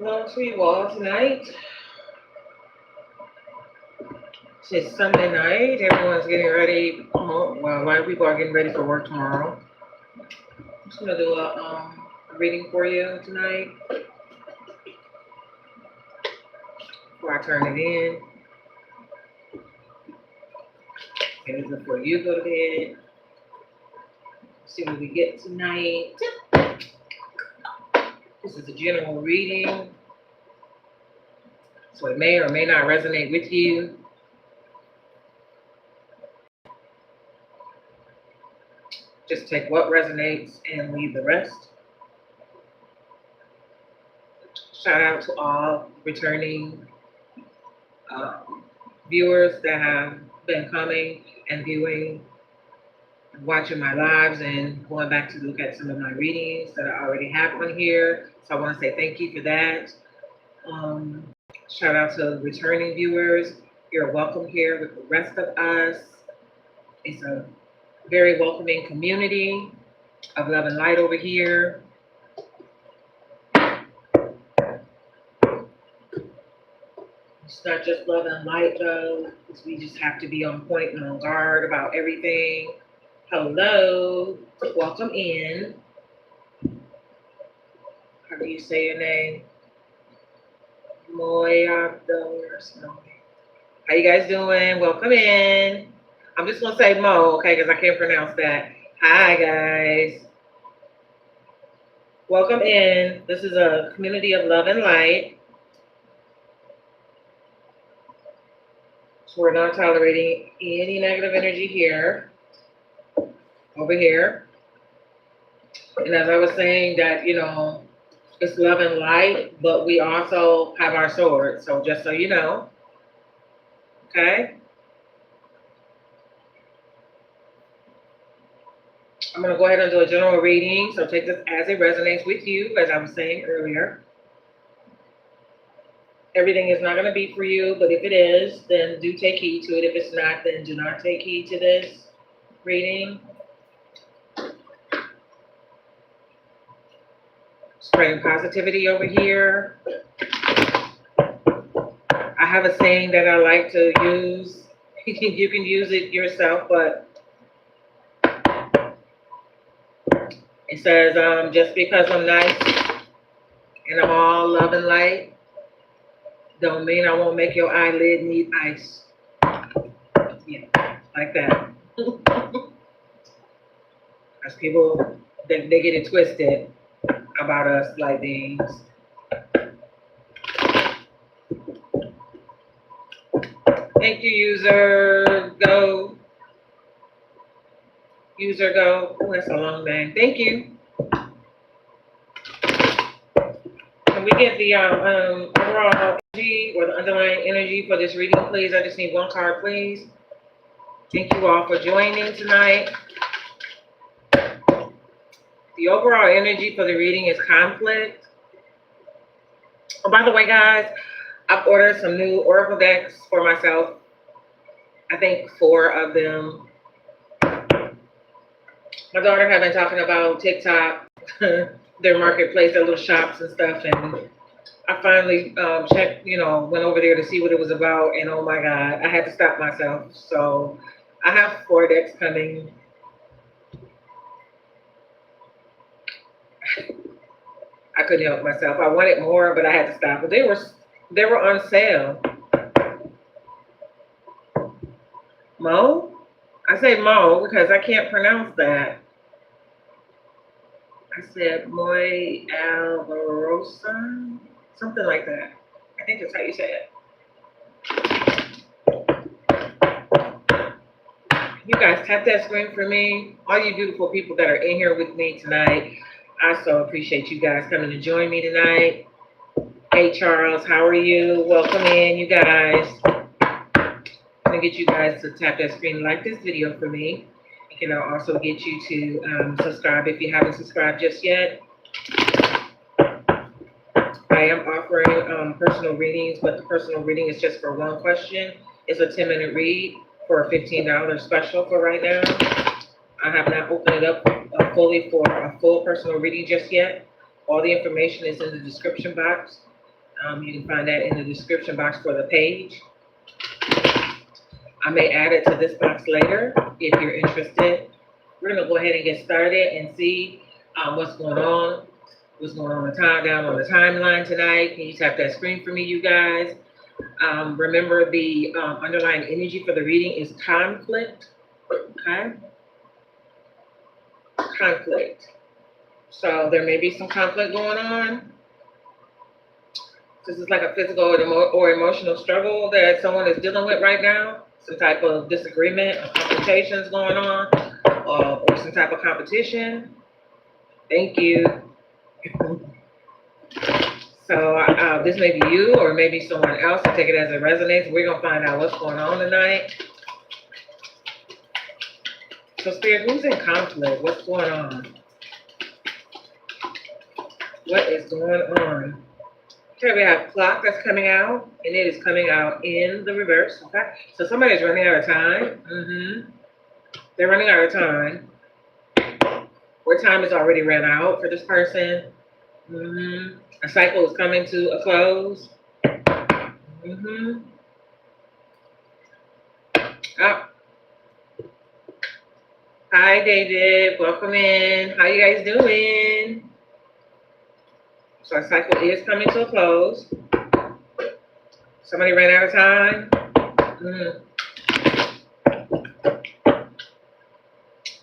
Hello to you all tonight. It's Sunday night. Everyone's getting ready. Well, a lot of people are getting ready for work tomorrow. I'm just gonna do a reading for you tonight before I turn it in. And before you go to bed. See what we get tonight. This is a general reading, so it may or may not resonate with you. Just take what resonates and leave the rest. Shout out to all returning viewers that have been coming and viewing, watching my lives and going back to look at some of my readings that I already have on here. So I want to say thank you for that. Shout out to returning viewers. You're welcome here with the rest of us. It's a very welcoming community of love and light over here. It's not just love and light though, because we just have to be on point and on guard about everything. Hello, welcome in. How do you say your name? Moya. How you guys doing? Welcome in. I'm just gonna say Mo, okay, because I can't pronounce that. Hi guys. Welcome in. This is a community of love and light. So we're not tolerating any negative energy here. Over here. And as I was saying that, it's love and light, but we also have our sword. So just so you know, okay? I'm going to go ahead and do a general reading. So take this as it resonates with you, as I was saying earlier. Everything is not going to be for you, but if it is, then do take heed to it. If it's not, then do not take heed to this reading. Spreading positivity over here. I have a saying that I like to use. You can use it yourself, but it says, just because I'm nice and I'm all love and light, don't mean I won't make your eyelid need ice. Yeah, like that. Because people, they get it twisted about us light beings. Thank you, user go. User go. Oh, that's a long name. Thank you. Can we get the overall energy or the underlying energy for this reading, please? I just need one card, please. Thank you all for joining tonight. The overall energy for the reading is conflict. Oh, by the way, guys, I've ordered some new oracle decks for myself. I think 4 of them. My daughter had been talking about TikTok, their marketplace, their little shops and stuff, and I finally checked, went over there to see what it was about, and oh my God, I had to stop myself. So I have 4 decks coming. I couldn't help myself. I wanted more, but I had to stop. But they were on sale. Mo? I say Mo because I can't pronounce that. I said Moy Alvarosa, something like that. I think that's how you say it. You guys tap that screen for me. All you beautiful people that are in here with me tonight. I so appreciate you guys coming to join me tonight. Hey, Charles, how are you? Welcome in, you guys. I'm going to get you guys to tap that screen and like this video for me. It can also get you to subscribe if you haven't subscribed just yet. I am offering personal readings, but the personal reading is just for one question. It's a 10-minute read for a $15 special for right now. I have not opened it up fully for a full personal reading just yet. All the information is in the description box. You can find that in the description box for the page. I may add it to this box later if you're interested. We're going to go ahead and get started and see what's going on. What's going on down on the timeline tonight. Can you tap that screen for me, you guys? Remember, the underlying energy for the reading is conflict. Okay? Conflict. So there may be some conflict going on. This is like a physical or emotional struggle that someone is dealing with right now. Some type of disagreement or confrontations going on, or some type of competition. Thank you. So this may be you or maybe someone else. So take it as it resonates. We're going to find out what's going on tonight. So Spirit, who's in conflict? What's going on? What is going on? Okay, we have clock that's coming out, and it is coming out in the reverse. Okay, so somebody's running out of time. They're running out of time. Or time has already ran out for this person. A cycle is coming to a close. Oh. Hi, David. Welcome in. How you guys doing? So our cycle is coming to a close. Somebody ran out of time.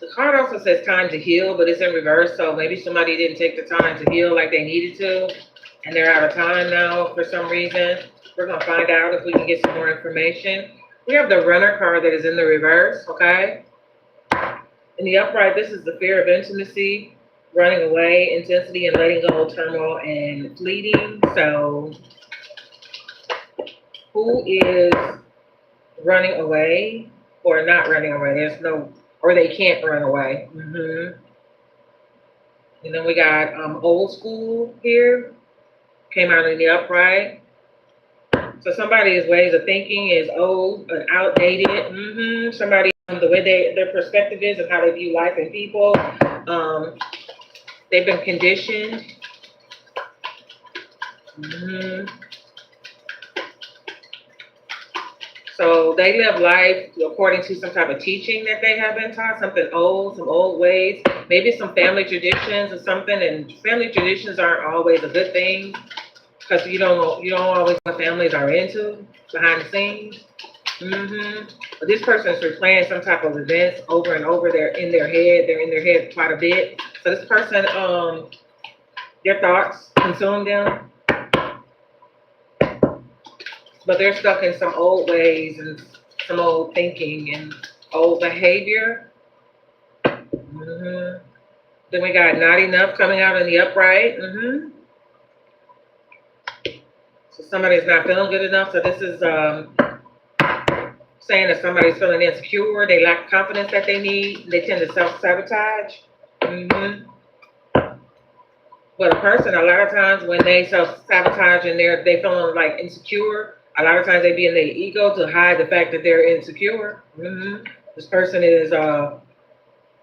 The card also says time to heal, but it's in reverse. So maybe somebody didn't take the time to heal like they needed to, and they're out of time now for some reason. We're going to find out if we can get some more information. We have the runner card that is in the reverse, okay? In the upright, this is the fear of intimacy, running away, intensity, and letting go, turmoil, and fleeting. So who is running away or not running away? There's no, or they can't run away. And then we got old school here, came out in the upright. So somebody's ways of thinking is old and outdated. Somebody, the way their perspective is and how they view life and people. They've been conditioned. So they live life according to some type of teaching that they have been taught, something old, some old ways, maybe some family traditions or something. And family traditions aren't always a good thing because you don't always know what families are into behind the scenes. But this person is replaying some type of events over and over. They're in their head quite a bit. So this person, their thoughts consume them, but they're stuck in some old ways and some old thinking and old behavior. Then we got not enough coming out in the upright. So somebody's not feeling good enough. So this is saying that somebody's feeling insecure. They lack confidence that they need. They tend to self-sabotage. But a person, a lot of times when they self-sabotage and they feeling like insecure, a lot of times they be in their ego to hide the fact that they're insecure. This person is,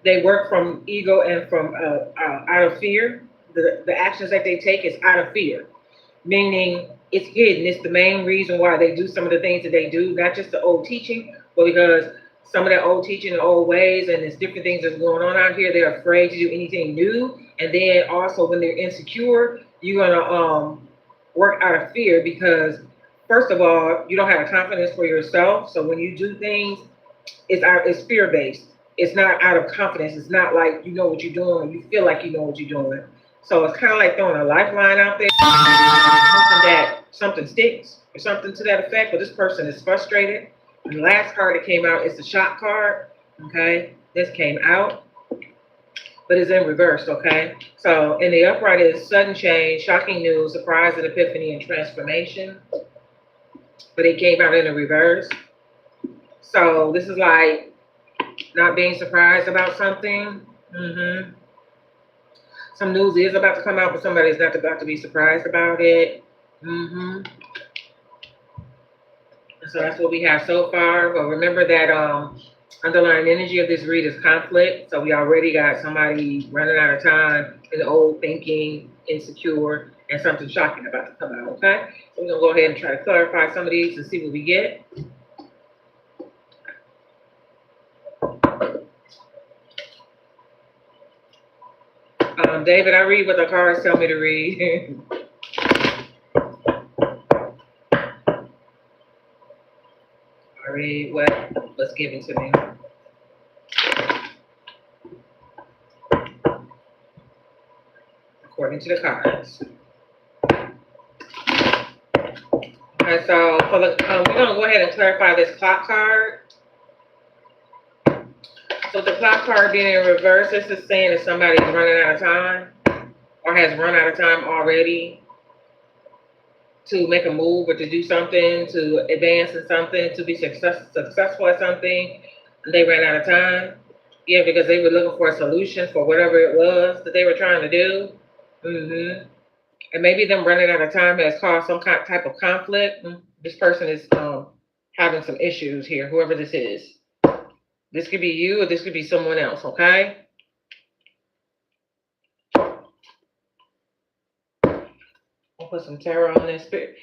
they work from ego and from out of fear. The actions that they take is out of fear, meaning it's hidden. It's the main reason why they do some of the things that they do, not just the old teaching, but because some of that old teaching and old ways and there's different things that's going on out here. They're afraid to do anything new. And then also when they're insecure, you're gonna work out of fear because first of all, you don't have a confidence for yourself. So when you do things, it's fear-based. It's not out of confidence. It's not like you know what you're doing or you feel like you know what you're doing. So it's kind of like throwing a lifeline out there, hoping that something sticks or something to that effect. But this person is frustrated. And the last card that came out is the shock card. Okay, this came out, but it's in reverse. Okay, so in the upright is sudden change, shocking news, surprise and epiphany, and transformation. But it came out in the reverse. So this is like not being surprised about something. Some news is about to come out, but somebody's not about to be surprised about it. So that's what we have so far. But remember that underlying energy of this read is conflict. So we already got somebody running out of time in old thinking, insecure, and something shocking about to come out, okay? So we're going to go ahead and try to clarify some of these and see what we get. David, I read what the cards tell me to read. I read what was given to me. According to the cards. Okay, so for the, we're going to go ahead and clarify this clock card. So the clock card being in reverse, this is saying that somebody is running out of time or has run out of time already to make a move or to do something, to advance in something, to be successful at something, and they ran out of time. Yeah, because they were looking for a solution for whatever it was that they were trying to do. And maybe them running out of time has caused some type of conflict. This person is having some issues here, whoever this is. This could be you or this could be someone else, okay? I'll put some tarot on this. Spirit,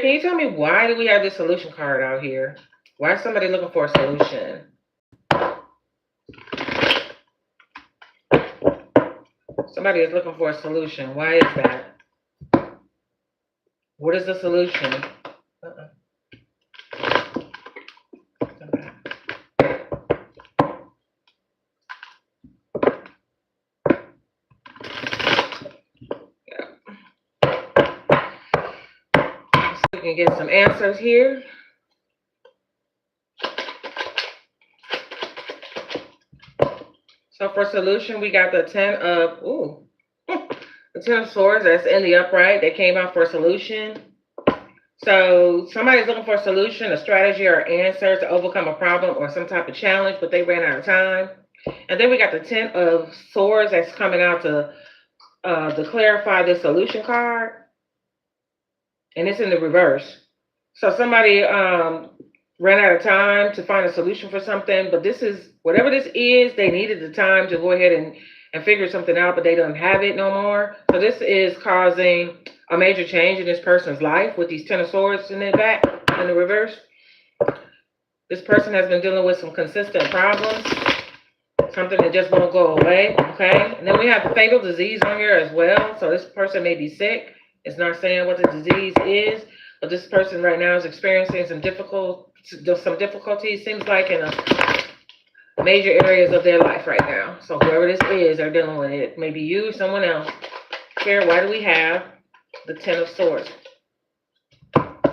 can you tell me why do we have this solution card out here? Why is somebody looking for a solution? Somebody is looking for a solution. Why is that? What is the solution? We can get some answers here. So for solution, we got the 10 of, the 10 of swords that's in the upright that came out for a solution. So somebody's looking for a solution, a strategy, or answer to overcome a problem or some type of challenge, but they ran out of time. And then we got the 10 of swords that's coming out to clarify the solution card. And it's in the reverse. So somebody ran out of time to find a solution for something, but this is, whatever this is, they needed the time to go ahead and figure something out, but they don't have it no more. So this is causing a major change in this person's life with these 10 of swords in the back, in the reverse. This person has been dealing with some consistent problems, something that just won't go away, okay? And then we have the fatal disease on here as well. So this person may be sick. It's not saying what the disease is, but this person right now is experiencing some difficulties, seems like in a major areas of their life right now. So whoever this is, they're dealing with it. Maybe you, someone else. Here, why do we have the 10 of swords?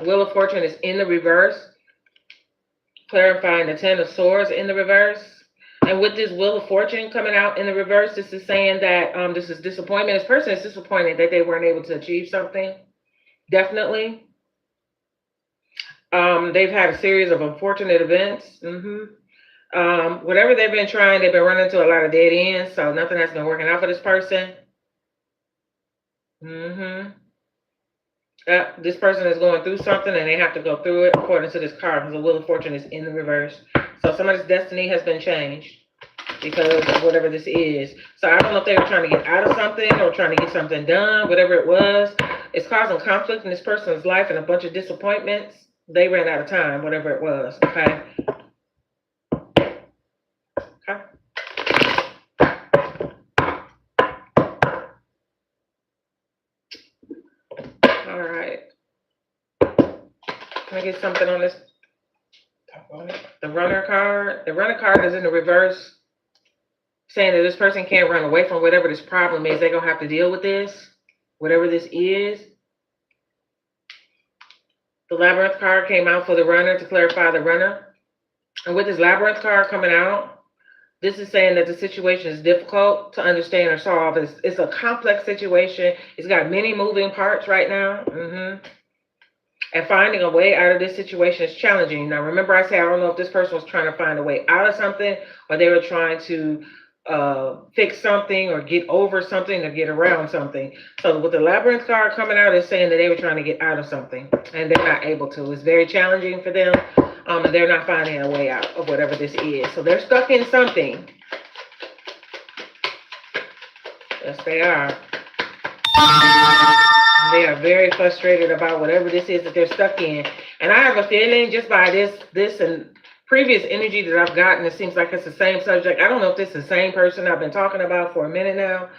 Wheel of Fortune is in the reverse, clarifying the 10 of swords in the reverse. And with this Wheel of Fortune coming out in the reverse, this is saying that this is disappointment. This person is disappointed that they weren't able to achieve something. Definitely. They've had a series of unfortunate events. Whatever they've been trying, they've been running into a lot of dead ends, so nothing has been working out for this person. This person is going through something and they have to go through it according to this card, because the Wheel of Fortune is in the reverse. So somebody's destiny has been changed because of whatever this is. So I don't know if they were trying to get out of something or trying to get something done, whatever it was. It's causing conflict in this person's life and a bunch of disappointments. They ran out of time, whatever it was, okay? All right. Can I get something on this? The runner card. The runner card is in the reverse, saying that this person can't run away from whatever this problem is. They're going to have to deal with this, whatever this is. The labyrinth card came out for the runner to clarify the runner. And with this labyrinth card coming out, this is saying that the situation is difficult to understand or solve. It's a complex situation. It's got many moving parts right now. And finding a way out of this situation is challenging. Now, remember I said, I don't know if this person was trying to find a way out of something or they were trying to fix something or get over something or get around something. So with the labyrinth card coming out, it's saying that they were trying to get out of something and they're not able to. It's very challenging for them. And they're not finding a way out of whatever this is. So they're stuck in something. Yes, they are. And They are very frustrated about whatever this is that they're stuck in. And I have a feeling just by this and previous energy that I've gotten, it seems like it's the same subject. I don't know if this is the same person I've been talking about for a minute now,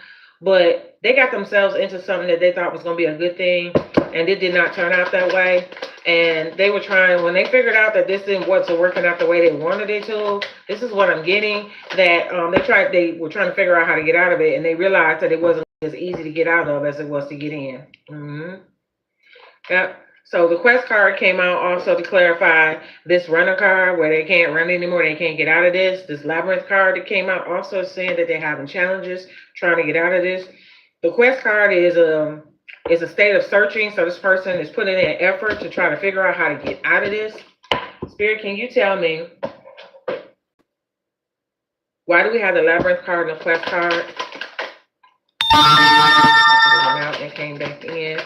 but they got themselves into something that they thought was going to be a good thing, and it did not turn out that way. And they were trying, when they figured out that this wasn't working out the way they wanted it to, this is what I'm getting, that they were trying to figure out how to get out of it, and they realized that it wasn't as easy to get out of as it was to get in. Yep. So the quest card came out also to clarify this runner card where they can't run anymore, they can't get out of this. This labyrinth card that came out also saying that they're having challenges trying to get out of this. The quest card is a state of searching. So this person is putting in an effort to try to figure out how to get out of this. Spirit, can you tell me, why do we have the labyrinth card and the quest card? Out and came back in.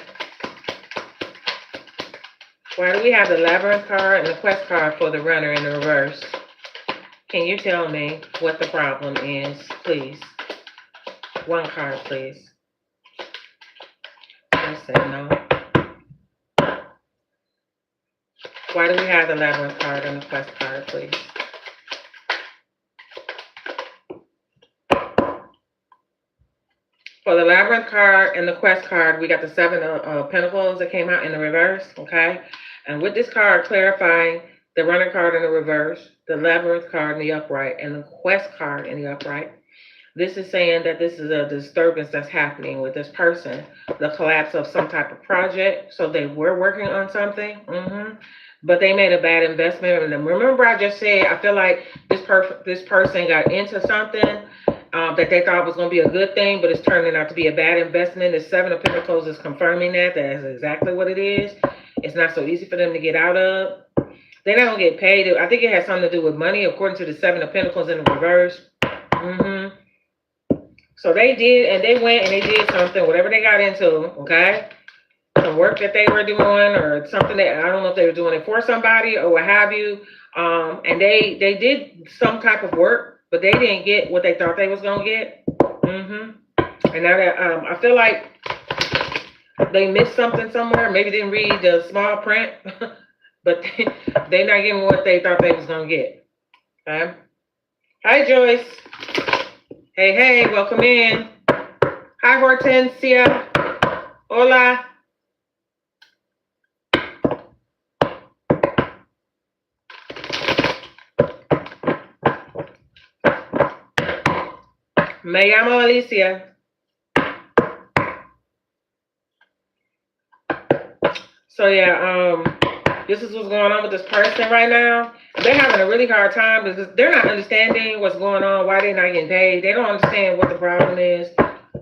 Why do we have the labyrinth card and the quest card for the runner in the reverse? Can you tell me what the problem is, please? One card, please. I said no. Why do we have the labyrinth card and the quest card, please? For the labyrinth card and the quest card, we got the 7 of Pentacles that came out in the reverse, okay? And with this card clarifying the runner card in the reverse, the labyrinth card in the upright, and the quest card in the upright, this is saying that this is a disturbance that's happening with this person, the collapse of some type of project. So they were working on something, but they made a bad investment. And remember, I just said, I feel like this person got into something that they thought was going to be a good thing, but it's turning out to be a bad investment. The 7 of Pentacles is confirming that is exactly what it is. It's not so easy for them to get out of. They're not going to get paid. I think it has something to do with money, according to the 7 of Pentacles in the reverse. So they did, and they went and they did something, whatever they got into, okay? Some work that they were doing, or something that, I don't know if they were doing it for somebody or what have you. And they did some type of work, but they didn't get what they thought they was going to get. And now that, I feel like they missed something somewhere. Maybe didn't read the small print, but they're not getting what they thought they was going to get. Okay? Hi, Joyce. Hey, welcome in. Hi, Hortensia. Hola. Me llamo Alicia. So yeah, this is what's going on with this person right now. They're having a really hard time because they're not understanding what's going on, why they're not getting paid. They don't understand what the problem is.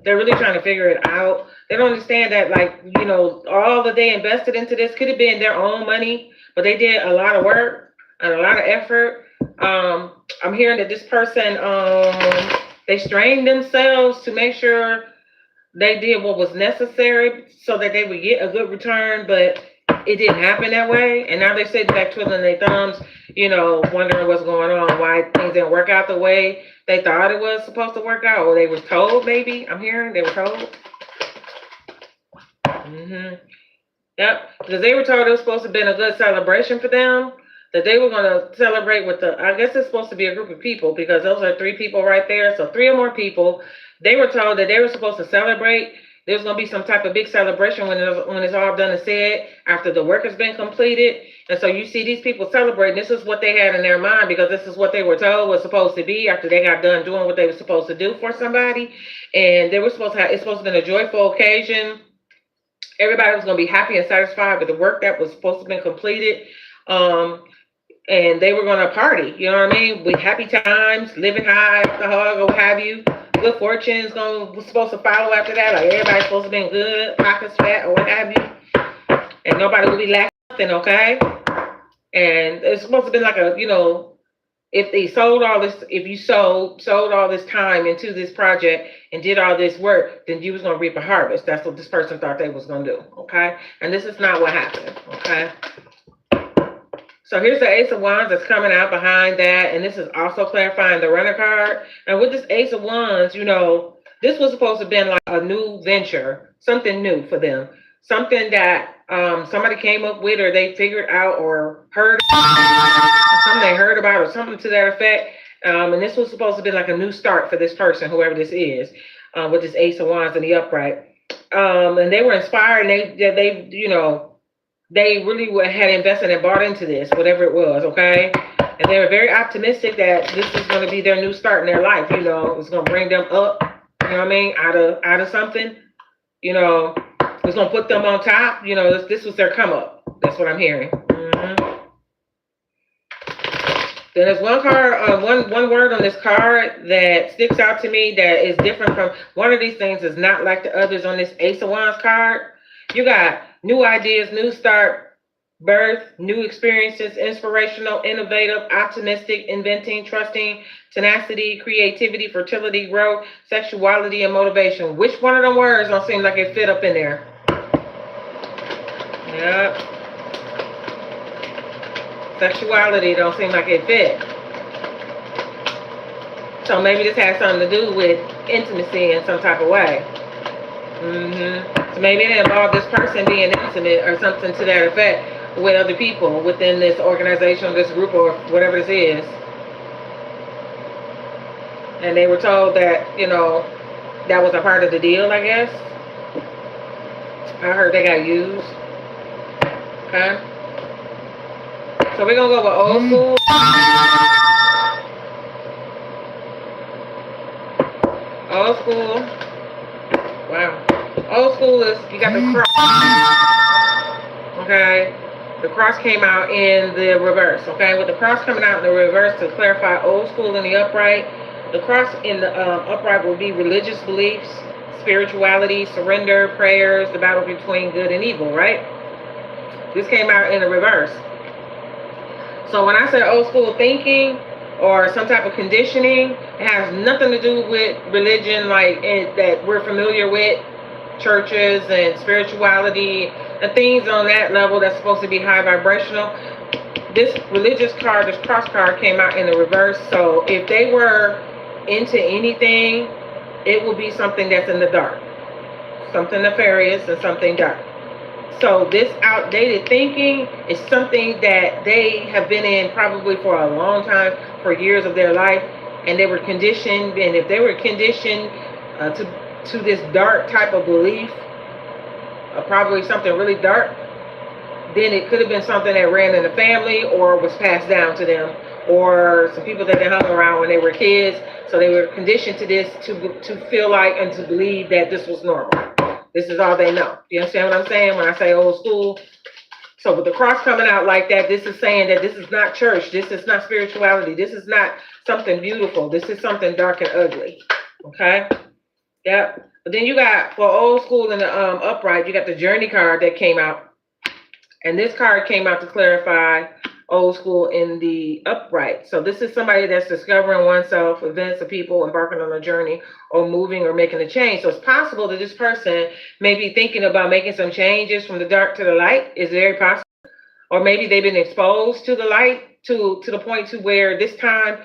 They're really trying to figure it out. They don't understand that, like, you know, all that they invested into this could have been their own money, but they did a lot of work and a lot of effort. I'm hearing that this person, they strained themselves to make sure they did what was necessary so that they would get a good return, but it didn't happen that way. And now they're sitting back twiddling their thumbs, you know, wondering what's going on, why things didn't work out the way they thought it was supposed to work out, or they were told, maybe. I'm hearing they were told. Yep, because they were told it was supposed to have been a good celebration for them, that they were going to celebrate with I guess it's supposed to be a group of people, because those are 3 people right there. So 3 or more people. They were told that they were supposed to celebrate. There's going to be some type of big celebration when it's all done and said, after the work has been completed. And so you see these people celebrating. This is what they had in their mind, because this is what they were told was supposed to be after they got done doing what they were supposed to do for somebody. And they were supposed to have, it's supposed to be a joyful occasion. Everybody was going to be happy and satisfied with the work that was supposed to have been completed. And they were going to party, you know what I mean? With happy times, living high, the hug, or what have you. Good fortune is supposed to follow after that. Like, everybody's supposed to be good, pockets fat, or what have you. And nobody will be lacking nothing, okay? And it's supposed to be like a, you know, if they sold all this, if you sold all this time into this project and did all this work, then you was going to reap a harvest. That's what this person thought they was going to do, okay? And this is not what happened, okay? So here's the Ace of Wands that's coming out behind that. And this is also clarifying the runner card. And with this Ace of Wands, you know, this was supposed to have been like a new venture, something new for them. something that somebody came up with, or they figured out, or heard something they heard about, or something to that effect. And this was supposed to be like a new start for this person, whoever this is, with this Ace of Wands in the upright. And they were inspired, and they they really had invested and bought into this, whatever it was, okay? And they were very optimistic that this is going to be their new start in their life. It's going to bring them up, out of something. It's going to put them on top. This was their come up. That's what I'm hearing. Then there's one card, one word on this card that sticks out to me that is different from one of these things. Is not like the others on this Ace of Wands card. You got new ideas, new start, birth, new experiences, inspirational, innovative, optimistic, inventing, trusting, tenacity, creativity, fertility, growth, sexuality, and motivation. Which one of them words don't seem like it fit up in there? Yep. Sexuality don't seem like it fit. So maybe this has something to do with intimacy in some type of way. So maybe it involved this person being intimate or something to that effect with other people within this organization, this group, or whatever this is. And they were told that, that was a part of the deal, I guess. I heard they got used. Okay. So we're going to go with old school. Old school. Wow. Old school is, you got the cross. Okay. The cross came out in the reverse. Okay. With the cross coming out in the reverse, to clarify old school in the upright, the cross in the upright will be religious beliefs, spirituality, surrender, prayers, the battle between good and evil, right? This came out in the reverse. So when I say old school thinking or some type of conditioning, it has nothing to do with religion that we're familiar with, churches and spirituality and things on that level that's supposed to be high vibrational. This religious card, this cross card, came out in the reverse. So if they were into anything, it will be something that's in the dark, something nefarious and something dark. So this outdated thinking is something that they have been in probably for a long time, for years of their life, and they were conditioned. And if they were conditioned to this dark type of belief, probably something really dark, then it could have been something that ran in the family or was passed down to them, or some people that they hung around when they were kids. So they were conditioned to this, to feel like and to believe that this was normal. This is all they know. You understand what I'm saying when I say old school? So with the cross coming out like that, this is saying that this is not church. This is not spirituality. This is not something beautiful. This is something dark and ugly. Okay? Yep. But then you got, for old school in the upright, you got the journey card that came out. And this card came out to clarify old school in the upright. So this is somebody that's discovering oneself, events of people, embarking on a journey, or moving or making a change. So it's possible that this person may be thinking about making some changes from the dark to the light. It's very possible. Or maybe they've been exposed to the light to the point to where this time,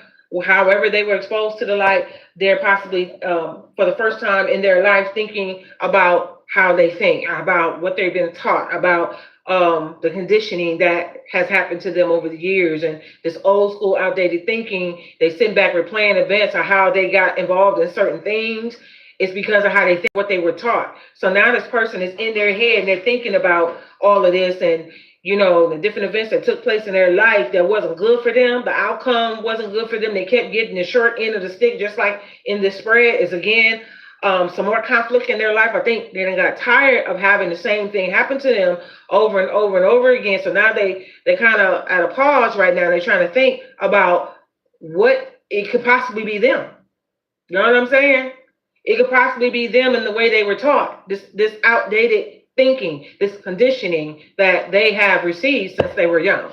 however they were exposed to the light, they're possibly for the first time in their life thinking about how they think, about what they've been taught, about the conditioning that has happened to them over the years, and this old school outdated thinking. They sit back replaying events or how they got involved in certain things. It's because of how they think, what they were taught. So now this person is in their head and they're thinking about all of this, and the different events that took place in their life that wasn't good for them. The outcome wasn't good for them. They kept getting the short end of the stick, just like in this spread is again. Some more conflict in their life. I think they got tired of having the same thing happen to them over and over and over again. So now they kind of at a pause right now. They're trying to think about what it could possibly be them. You know what I'm saying? It could possibly be them in the way they were taught. This outdated thinking, this conditioning that they have received since they were young.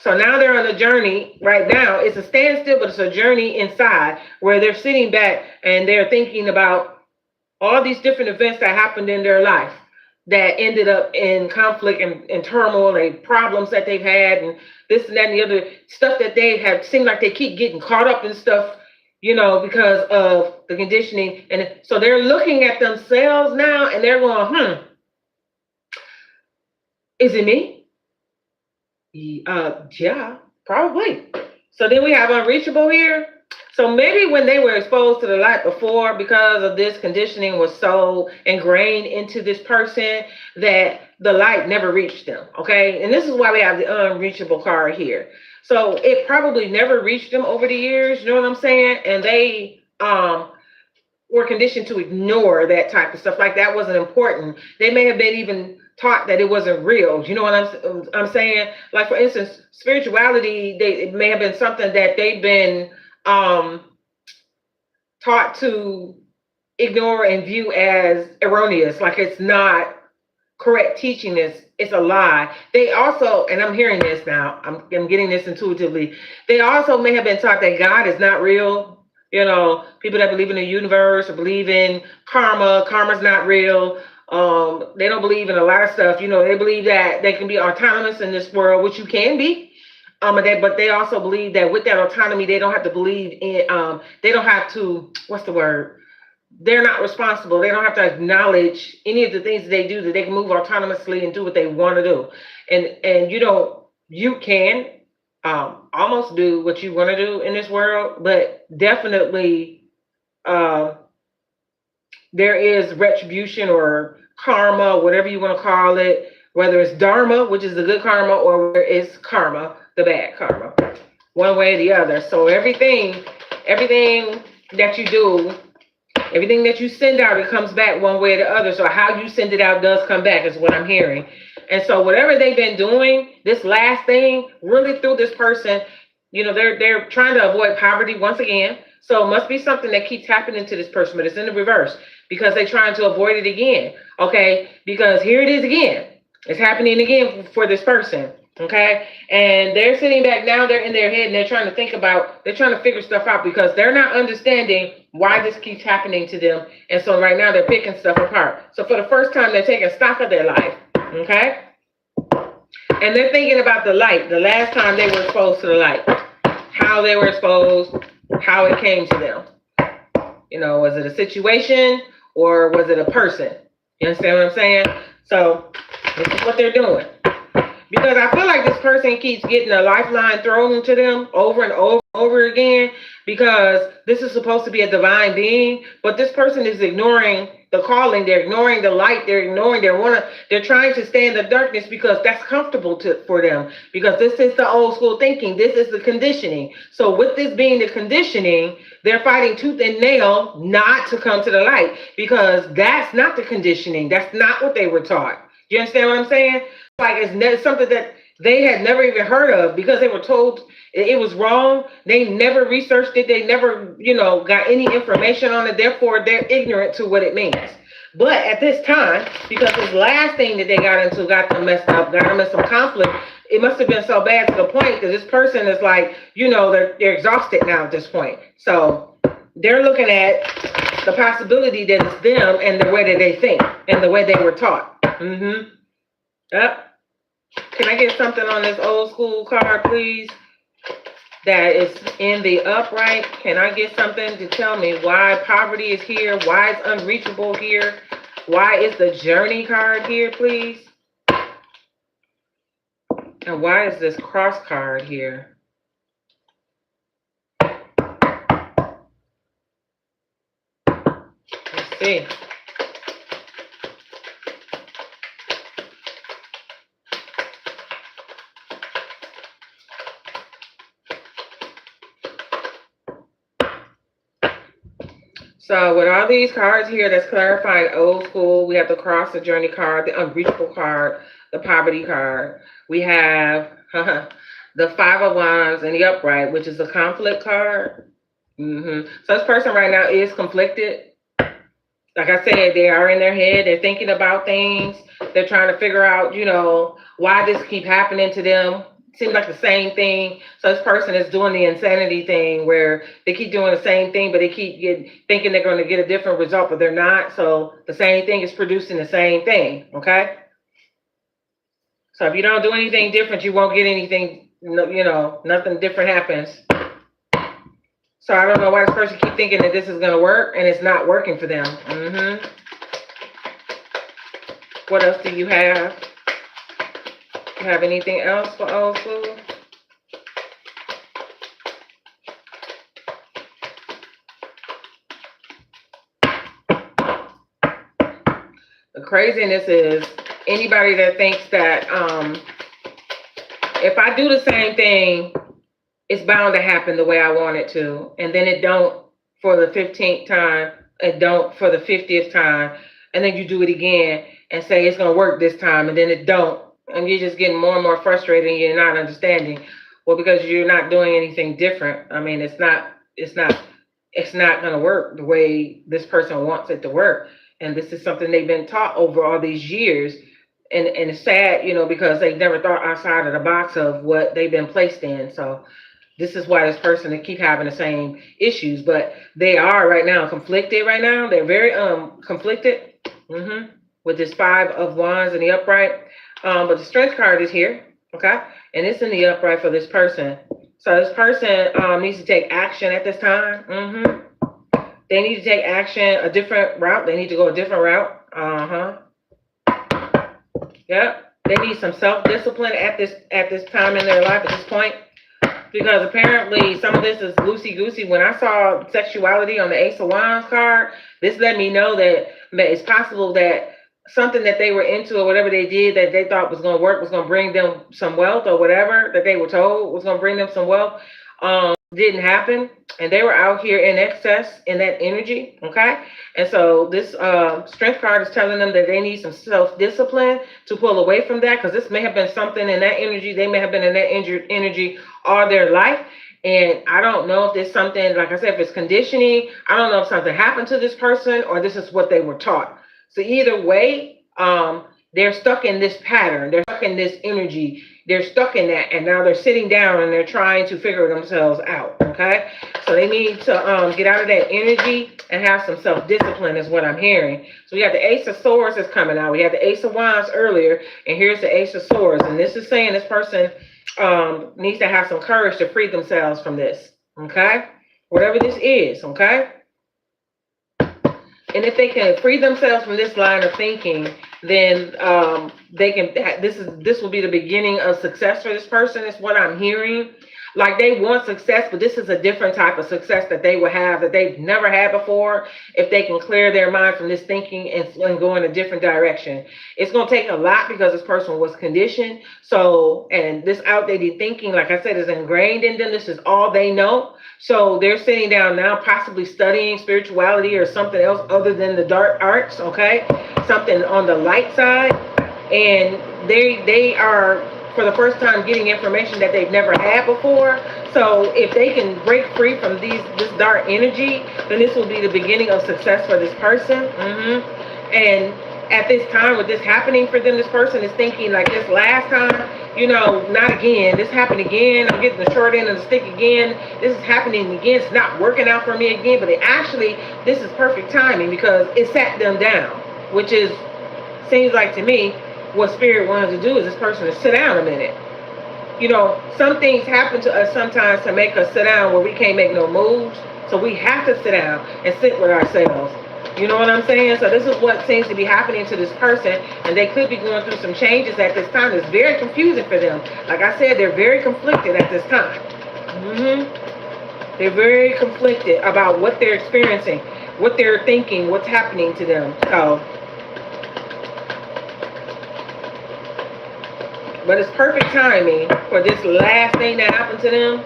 So now they're on a journey right now. It's a standstill, but it's a journey inside where they're sitting back and they're thinking about all these different events that happened in their life that ended up in conflict and turmoil and problems that they've had, and this and that and the other stuff that they have seemed like they keep getting caught up in stuff, because of the conditioning. And so they're looking at themselves now and they're going, Is it me? Yeah, probably. So then we have unreachable here. So maybe when they were exposed to the light before, because of this conditioning was so ingrained into this person that the light never reached them. Okay. And this is why we have the unreachable card here. So it probably never reached them over the years. You know what I'm saying? And they were conditioned to ignore that type of stuff. Like that wasn't important. They may have been even taught that it wasn't real. You know what I'm saying? Like for instance, spirituality, it may have been something that they've been taught to ignore and view as erroneous. Like it's not correct teaching, this it's a lie. They also, and I'm hearing this now, I'm getting this intuitively, they also may have been taught that God is not real. You know, people that believe in the universe or believe in karma's not real. They don't believe in a lot of stuff. You know, they believe that they can be autonomous in this world, which you can be. But they also believe that with that autonomy, they don't have to believe in, they don't have to, what's the word? They're not responsible. They don't have to acknowledge any of the things that they do, that they can move autonomously and do what they want to do. And you can almost do what you want to do in this world, but definitely there is retribution or karma, whatever you want to call it, whether it's dharma, which is the good karma, or whether it's karma, the bad karma, one way or the other. So everything that you do, everything that you send out, it comes back one way or the other. So how you send it out does come back, is what I'm hearing. And so whatever they've been doing, this last thing, really through this person, they're trying to avoid poverty once again. So it must be something that keeps happening to this person, but it's in the reverse because they're trying to avoid it again. Okay, because here it is again. It's happening again for this person. Okay, and they're sitting back now, they're in their head and they're trying to figure stuff out because they're not understanding why this keeps happening to them. And so right now they're picking stuff apart. So for the first time, they're taking stock of their life. Okay, and they're thinking about the light, the last time they were exposed to the light, how they were exposed, how it came to them. Was it a situation or was it a person? You understand what I'm saying? So this is what they're doing. Because I feel like this person keeps getting a lifeline thrown to them over and over again, because this is supposed to be a divine being, but this person is ignoring the calling. They're ignoring the light. They're trying to stay in the darkness because that's comfortable for them, because this is the old school thinking. This is the conditioning. So with this being the conditioning, they're fighting tooth and nail not to come to the light, because that's not the conditioning. That's not what they were taught. You understand what I'm saying? Like it's something that they had never even heard of, because they were told it was wrong. They never researched it. They never, got any information on it. Therefore, they're ignorant to what it means. But at this time, because this last thing that they got into got them messed up, got them in some conflict, it must have been so bad to the point that this person is like, they're exhausted now at this point. So they're looking at the possibility that it's them and the way that they think and the way they were taught. Yep. Can I get something on this old school card, please? That is in the upright. Can I get something to tell me why poverty is here? Why it's unreachable here? Why is the journey card here, please? And why is this cross card here? Let's see. So with all these cards here that's clarifying old school, we have the cross, the journey card, the unreachable card, the poverty card. We have the Five of Wands in the upright, which is the conflict card. So this person right now is conflicted. Like I said, they are in their head. They're thinking about things. They're trying to figure out, why this keep happening to them. Seems like the same thing. So this person is doing the insanity thing where they keep doing the same thing, but they keep thinking they're going to get a different result, but they're not. So the same thing is producing the same thing. Okay. So if you don't do anything different, you won't get anything, nothing different happens. So I don't know why this person keep thinking that this is going to work and it's not working for them. What else do you have? Have anything else for old school? The craziness is anybody that thinks that if I do the same thing, it's bound to happen the way I want it to, and then it don't for the 15th time, it don't for the 50th time, and then you do it again and say it's gonna work this time, and then it don't, and you're just getting more and more frustrated, and you're not understanding. Well, because you're not doing anything different. I mean, it's not gonna work the way this person wants it to work, and this is something they've been taught over all these years. And it's sad, because they never thought outside of the box of what they've been placed in. So this is why this person they keep having the same issues, but they are right now conflicted. Right now, they're very conflicted with this 5 of Wands in the upright. But the Strength card is here, okay, and it's in the upright for this person. So this person needs to take action at this time. They need to take action, a different route. They need to go a different route. Yep. They need some self-discipline at this time in their life, at this point. Because apparently some of this is loosey-goosey. When I saw sexuality on the Ace of Wands card, this let me know that it's possible that something that they were into or whatever they did that they thought was going to work, was going to bring them some wealth, or whatever that they were told was going to bring them some wealth, didn't happen. And they were out here in excess in that energy, okay? And so this Strength card is telling them that they need some self-discipline to pull away from that, because this may have been something in that energy. They may have been in that energy all their life. And I don't know if there's something, like I said, if it's conditioning. I don't know if something happened to this person or this is what they were taught. So either way, they're stuck in this pattern. They're stuck in this energy. They're stuck in that, and now they're sitting down and they're trying to figure themselves out, okay? So they need to get out of that energy and have some self-discipline is what I'm hearing. So we have the Ace of Swords is coming out. We had the Ace of Wands earlier, and here's the Ace of Swords. And this is saying this person needs to have some courage to free themselves from this, okay? Whatever this is, okay? And if they can free themselves from this line of thinking, then they can. This will be the beginning of success for this person. Is what I'm hearing. Like they want success, but this is a different type of success that they will have that they've never had before. If they can clear their mind from this thinking and go in a different direction, it's going to take a lot because this person was conditioned. So, and this outdated thinking, like I said, is ingrained in them. This is all they know. So they're sitting down now, possibly studying spirituality or something else other than the dark arts, okay? Something on the light side. And they are, for the first time, getting information that they've never had before. So if they can break free from this dark energy, then this will be the beginning of success for this person. And at this time, with this happening for them, this person is thinking like this last time, not again. This happened again. I'm getting the short end of the stick again. This is happening again. It's not working out for me again. But this is perfect timing because it sat them down, which seems like to me what Spirit wanted to do is this person to sit down a minute. Some things happen to us sometimes to make us sit down where we can't make no moves. So we have to sit down and sit with ourselves. You know what I'm saying? So this is what seems to be happening to this person, and they could be going through some changes at this time. It's very confusing for them. Like I said, they're very conflicted at this time. They're very conflicted about what they're experiencing, what they're thinking, what's happening to them. So, but it's perfect timing for this last thing that happened to them,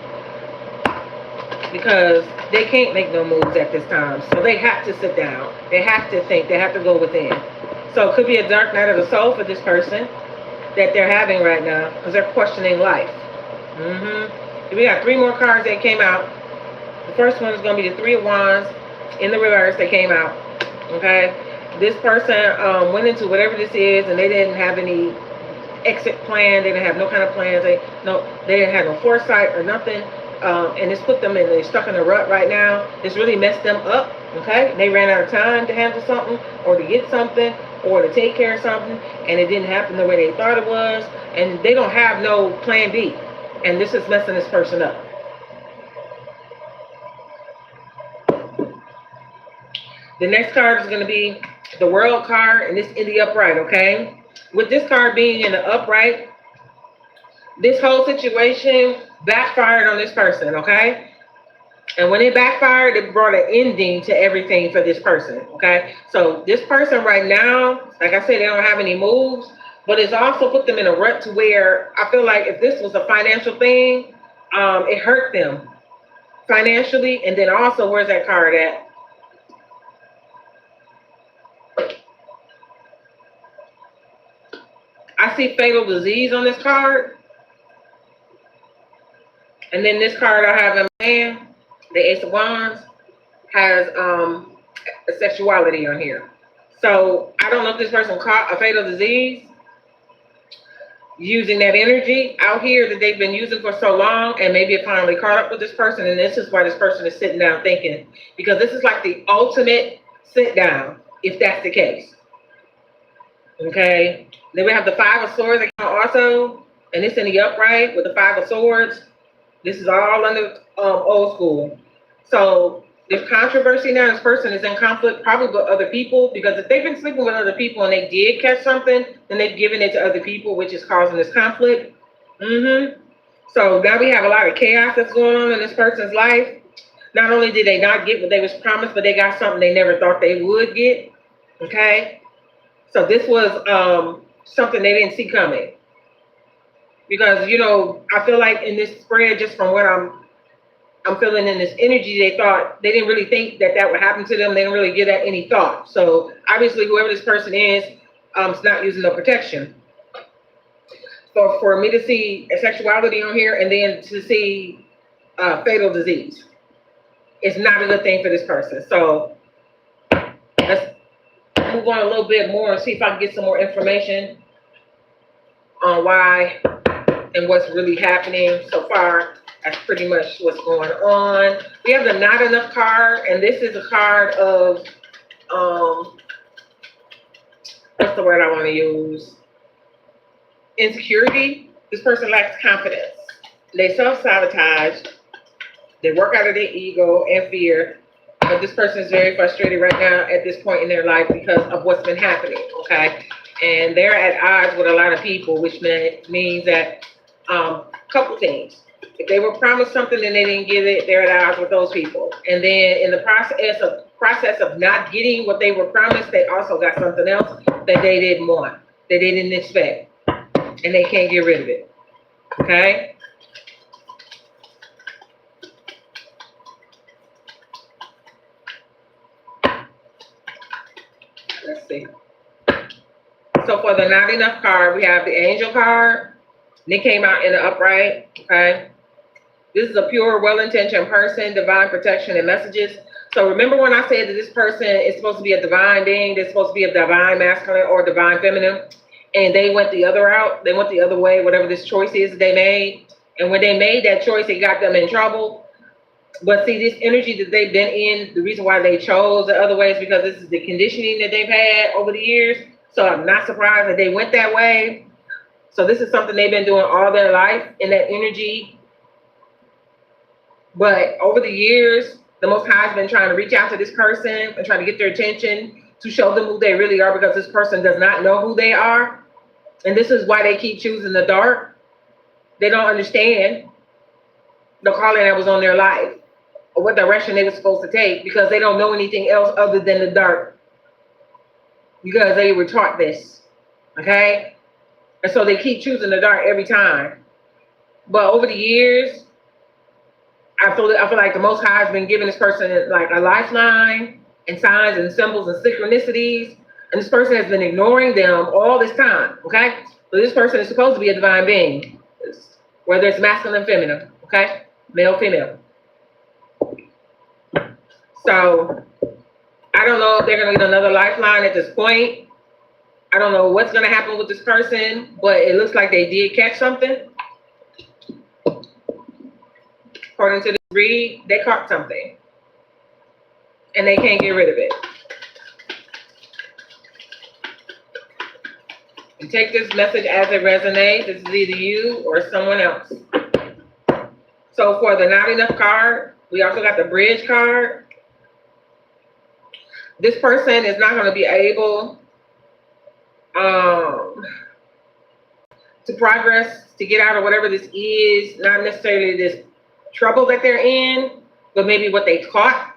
because they can't make no moves at this time. So they have to sit down. They have to think. They have to go within. So it could be a dark night of the soul for this person that they're having right now because they're questioning life. We got 3 more cards that came out. The first one is going to be the 3 of Wands in the reverse that came out. Okay? This person went into whatever this is, and they didn't have any exit plan. They didn't have no kind of plans. They didn't have no foresight or nothing. And it's put them they're stuck in a rut right now. It's really messed them up, okay? They ran out of time to handle something or to get something or to take care of something, and it didn't happen the way they thought it was, and they don't have no plan B, and this is messing this person up. The next card is going to be the World card, and it's in the upright, okay? With this card being in the upright, This whole situation backfired on this person, okay? And when it backfired, it brought an ending to everything for this person, okay? So this person right now, like I said, they don't have any moves, but it's also put them in a rut to where I feel like if this was a financial thing, it hurt them financially. And then also, where's that card at? I see fatal disease on this card. And then this card I have in my hand, the Ace of Wands, has a sexuality on here. So I don't know if this person caught a fatal disease using that energy out here that they've been using for so long, and maybe it finally caught up with this person, and this is why this person is sitting down thinking, because this is like the ultimate sit down, if that's the case. Okay, then we have the Five of Swords also, and it's in the upright with the Five of Swords. This is all under old school. So there's controversy now. This person is in conflict probably with other people, because if they've been sleeping with other people and they did catch something, then they've given it to other people, which is causing this conflict. So now we have a lot of chaos that's going on in this person's life. Not only did they not get what they was promised, but they got something they never thought they would get. Okay. So this was something they didn't see coming. Because, you know, I feel like in this spread, just from what I'm feeling in this energy, they didn't really think that would happen to them. They didn't really give that any thought. So obviously, whoever this person is not using no protection. So for me to see a sexuality on here and then to see fatal disease, it's not a good thing for this person. So let's move on a little bit more and see if I can get some more information on why and what's really happening so far. That's pretty much what's going on. We have the Not Enough card, and this is a card of, what's the word I want to use? Insecurity. This person lacks confidence. They self-sabotage. They work out of their ego and fear. But this person is very frustrated right now at this point in their life because of what's been happening, okay? And they're at odds with a lot of people, which means that couple things. If they were promised something and they didn't get it, they're at odds with those people. And then in the process of not getting what they were promised, they also got something else that they didn't want, that they didn't expect, and they can't get rid of it. Okay? Let's see. So for the Not Enough card, we have the Angel card. And it came out in the upright, okay? This is a pure, well-intentioned person, divine protection and messages. So remember when I said that this person is supposed to be a divine being, they're supposed to be a divine masculine or divine feminine, and they went the other route, they went the other way, whatever this choice is that they made. And when they made that choice, it got them in trouble. But see, this energy that they've been in, the reason why they chose the other way is because this is the conditioning that they've had over the years. So I'm not surprised that they went that way. So this is something they've been doing all their life in that energy. But over the years, the Most High has been trying to reach out to this person and trying to get their attention to show them who they really are, because this person does not know who they are. And this is why they keep choosing the dark. They don't understand the calling that was on their life or what direction they were supposed to take, because they don't know anything else other than the dark, because they were taught this, okay? And so they keep choosing the dark every time. But over the years, I feel like the Most High has been giving this person like a lifeline and signs and symbols and synchronicities. And this person has been ignoring them all this time, okay? So this person is supposed to be a divine being, whether it's masculine, feminine, okay? Male, female. So I don't know if they're going to get another lifeline at this point. I don't know what's going to happen with this person, but it looks like they did catch something. According to this read, they caught something, and they can't get rid of it. And take this message as it resonates. This is either you or someone else. So for the Not Enough card, we also got the Bridge card. This person is not going to be able to progress, to get out of whatever this is, not necessarily this trouble that they're in, but maybe what they caught.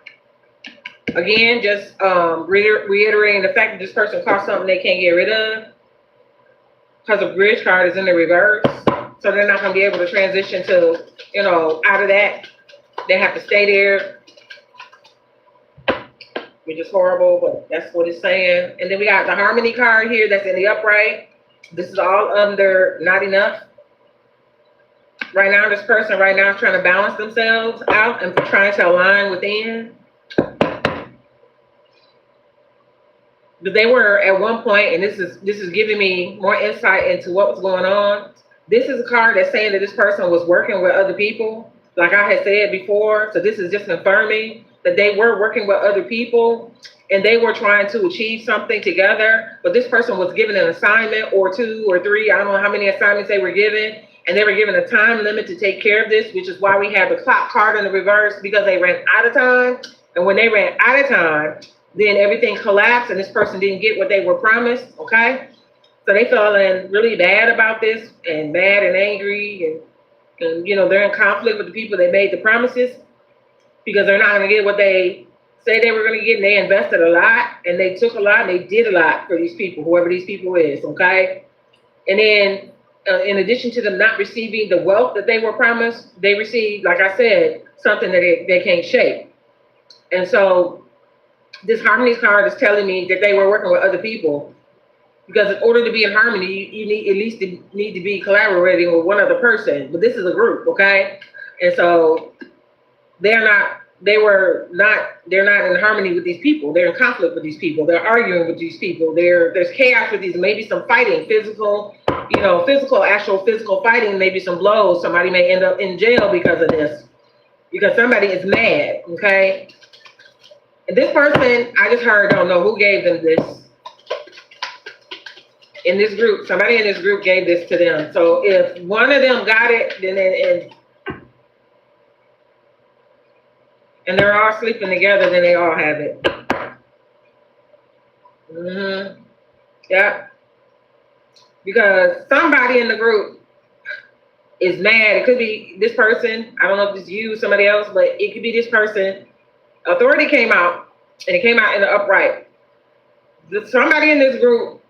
Again, just reiterating the fact that this person caught something they can't get rid of because the bridge card is in the reverse. So they're not going to be able to transition to, out of that. They have to stay there, which is horrible, but that's what it's saying. And then we got the harmony card here that's in the upright. This is all under not enough. Right now, this person right now is trying to balance themselves out and trying to align within. But they were at one point, and this is giving me more insight into what was going on. This is a card that's saying that this person was working with other people, like I had said before. So this is just confirming that they were working with other people and they were trying to achieve something together. But this person was given an assignment or 2 or 3. I don't know how many assignments they were given. And they were given a time limit to take care of this, which is why we have the clock card in the reverse, because they ran out of time. And when they ran out of time, then everything collapsed and this person didn't get what they were promised, okay? So they feeling really bad about this and mad and angry and they're in conflict with the people that made the promises because they're not gonna get what they say they were gonna get, and they invested a lot and they took a lot and they did a lot for these people, whoever these people is, okay? And then in addition to them not receiving the wealth that they were promised, they received, like I said, something that they can't shake. And so this harmony card is telling me that they were working with other people, because in order to be in harmony, you need at least need to be collaborating with one other person. But this is a group, okay? And so they're not in harmony with these people. They're in conflict with these people. They're arguing with these people. There's chaos with these. Maybe some fighting, physical fighting. Maybe some blows. Somebody may end up in jail because of this, because somebody is mad, okay? And this person, I just heard, don't know who gave them this. In this group, somebody in this group gave this to them. So if one of them got it, then and they're all sleeping together, then they all have it. Yeah. Because somebody in the group is mad. It could be this person. I don't know if it's you, somebody else, but it could be this person. Authority came out, and it came out in the upright. Somebody in this group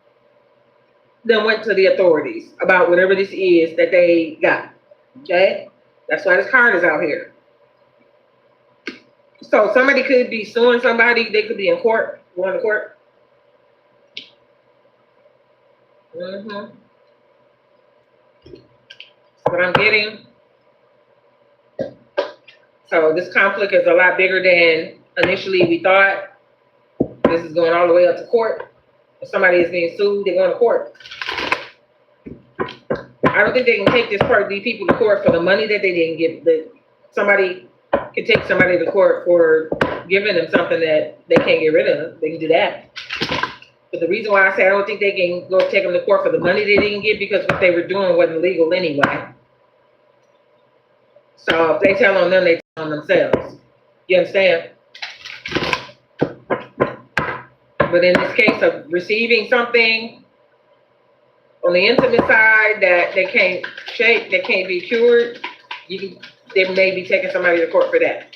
then went to the authorities about whatever this is that they got, okay? That's why this card is out here. So somebody could be suing somebody. They could be in court, going to court. That's what I'm getting. So this conflict is a lot bigger than initially we thought. This is going all the way up to court. If somebody is being sued, they're going to court. I don't think they can take these people to court for the money that they didn't give. Somebody can take somebody to court for giving them something that they can't get rid of. They can do that. But the reason why I say I don't think they can go take them to court for the money they didn't get, because what they were doing wasn't legal anyway. So if they tell on them, they tell on themselves. You understand? But in this case of receiving something on the intimate side that they can't shake, that can't be cured, they may be taking somebody to court for that.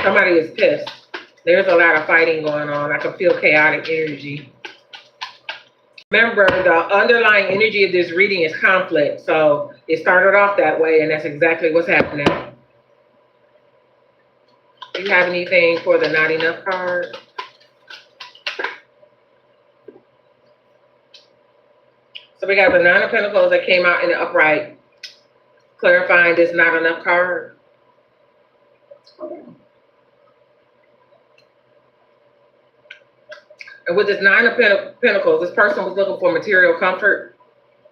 Somebody is pissed. There's a lot of fighting going on. I can feel chaotic energy. Remember, the underlying energy of this reading is conflict. So it started off that way, and that's exactly what's happening. Do you have anything for the not enough card? So we got the Nine of Pentacles that came out in the upright, clarifying this not enough card. And with this Nine of Pentacles, this person was looking for material comfort.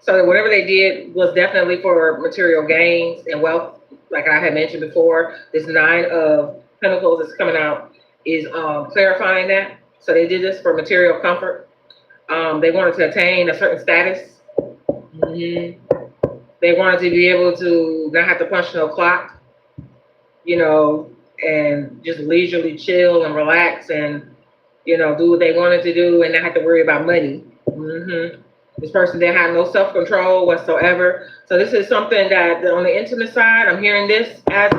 So that whatever they did was definitely for material gains and wealth. Like I had mentioned before, this Nine of Pentacles that's coming out is clarifying that. So they did this for material comfort. They wanted to attain a certain status. They wanted to be able to not have to punch no clock, and just leisurely chill and relax and, do what they wanted to do and not have to worry about money. This person didn't have no self-control whatsoever. So this is something that on the intimate side, I'm hearing this as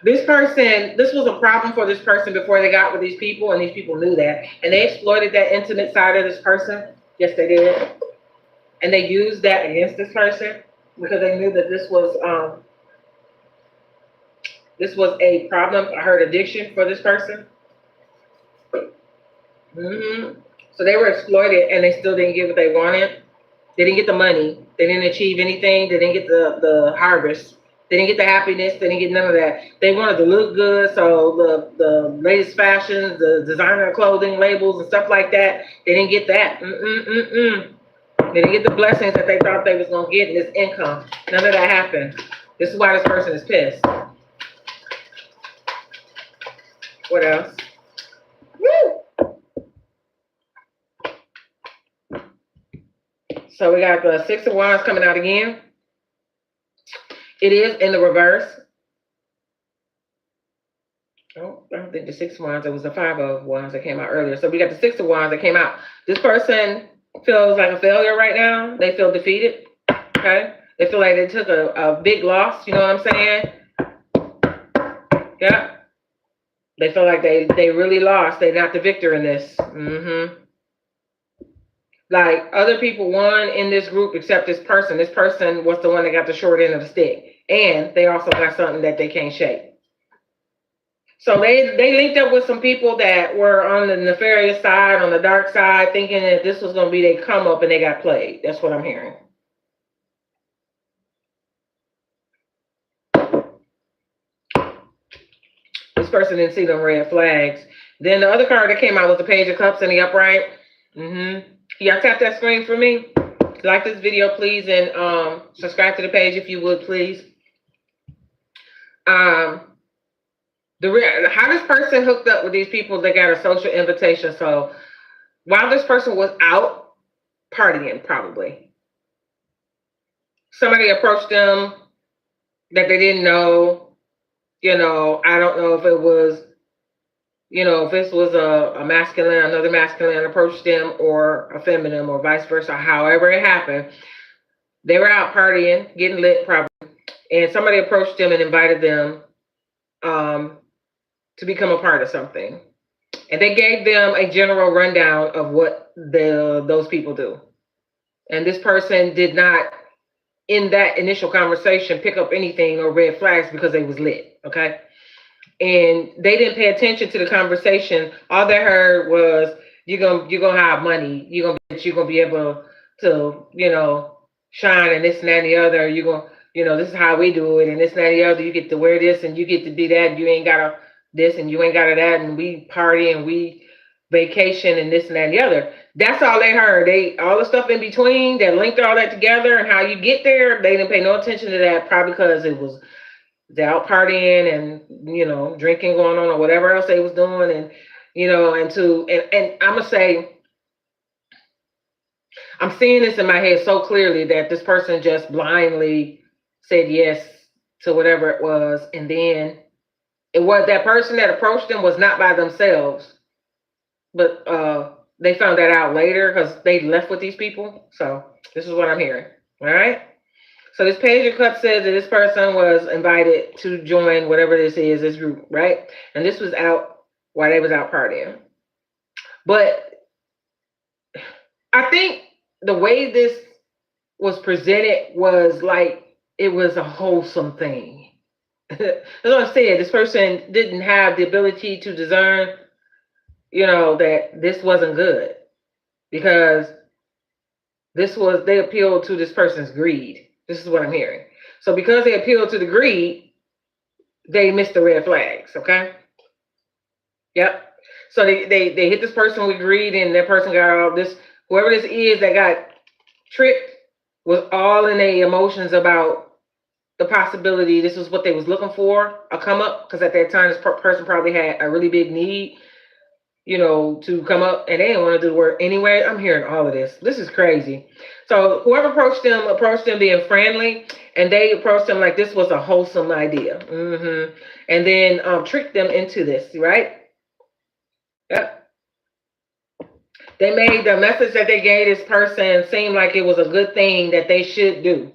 this person, this was a problem for this person before they got with these people, and these people knew that. And they exploited that intimate side of this person. Yes, they did. And they used that against this person because they knew that this was a problem. I heard addiction for this person. So they were exploited, and they still didn't get what they wanted. They didn't get the money. They didn't achieve anything. They didn't get the harvest. They didn't get the happiness. They didn't get none of that. They wanted to look good, so the latest fashions, the designer clothing labels and stuff like that. They didn't get that. They didn't get the blessings that they thought they was gonna get in this income. None of that happened. This is why this person is pissed. What else? Woo! So we got the Six of Wands coming out again. It is in the reverse. Oh, I don't think the Six of Wands, it was the Five of Wands that came out earlier. So we got the Six of Wands that came out. This person feels like a failure right now. They feel defeated. Okay? They feel like they took a big loss. You know what I'm saying? Yeah. They feel like they really lost. They're not the victor in this. Like other people won in this group except this person. This person was the one that got the short end of the stick. And they also got something that they can't shake. So they linked up with some people that were on the nefarious side, on the dark side, thinking that this was going to be their come up, and they got played. That's what I'm hearing. This person didn't see them red flags. Then the other card that came out was the Page of Cups in the upright. Y'all tap that screen for me. Like this video, please, and subscribe to the page if you would, please. How this person hooked up with these people, they got a social invitation. So while this person was out partying, probably, somebody approached them that they didn't know. You know, I don't know if it was, you know, if this was a masculine, another masculine approached them, or a feminine, or vice versa, however it happened. They were out partying, getting lit probably, and somebody approached them and invited them to become a part of something. And they gave them a general rundown of what those people do. And this person did not, in that initial conversation, pick up anything or red flags because they was lit, okay? And they didn't pay attention to the conversation. All they heard was, you're gonna have money. You're gonna be able to, you know, shine, and this and that and the other. You're gonna, you know, this is how we do it, and this and that and the other. You get to wear this, and you get to be that. And you ain't gotta this, and you ain't gotta that, and we party and we vacation and this and that and the other. That's all they heard. All the stuff in between that linked all that together and how you get there. They didn't pay no attention to that, probably because it was they out partying and, you know, drinking going on or whatever else they was doing. And, you know, and I'm going to say, I'm seeing this in my head so clearly that this person just blindly said yes to whatever it was. And then it was that person that approached them was not by themselves, but they found that out later because they left with these people. So this is what I'm hearing. All right. So this Page of Cups says that this person was invited to join whatever this is, this group, right? And this was out while they was out partying. But I think the way this was presented was like it was a wholesome thing. That's what I said. This person didn't have the ability to discern, you know, that this wasn't good, because they appealed to this person's greed. This is what I'm hearing. So because they appealed to the greed, they missed the red flags, okay? Yep. So they hit this person with greed, and that person got all this, whoever this is that got tricked was all in their emotions about the possibility this was what they was looking for, a come up, because at that time this person probably had a really big need, you know, to come up, and they didn't want to do the work anyway. I'm hearing all of this. This is crazy. So whoever approached them being friendly, and they approached them like this was a wholesome idea. And then tricked them into this, right? Yep. They made the message that they gave this person seem like it was a good thing that they should do.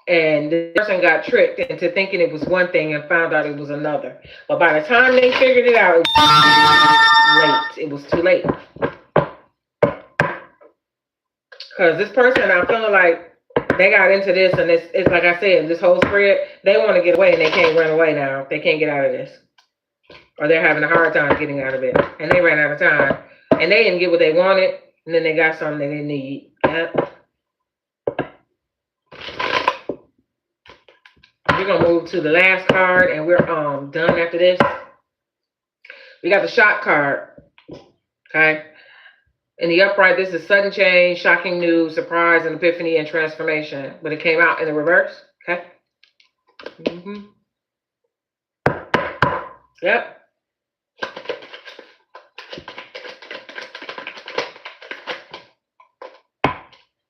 And the person got tricked into thinking it was one thing and found out it was another. But by the time they figured it out, it was late. It was too late. Because this person, I'm feeling like they got into this, and it's like I said, this whole spread, they want to get away and they can't run away now. They can't get out of this. Or they're having a hard time getting out of it. And they ran out of time. And they didn't get what they wanted, and then they got something they didn't need. Yep. We're going to move to the last card, and we're done after this. We got the shock card. Okay. In the upright, this is sudden change, shocking news, surprise, and epiphany, and transformation. But it came out in the reverse. Okay. Yep.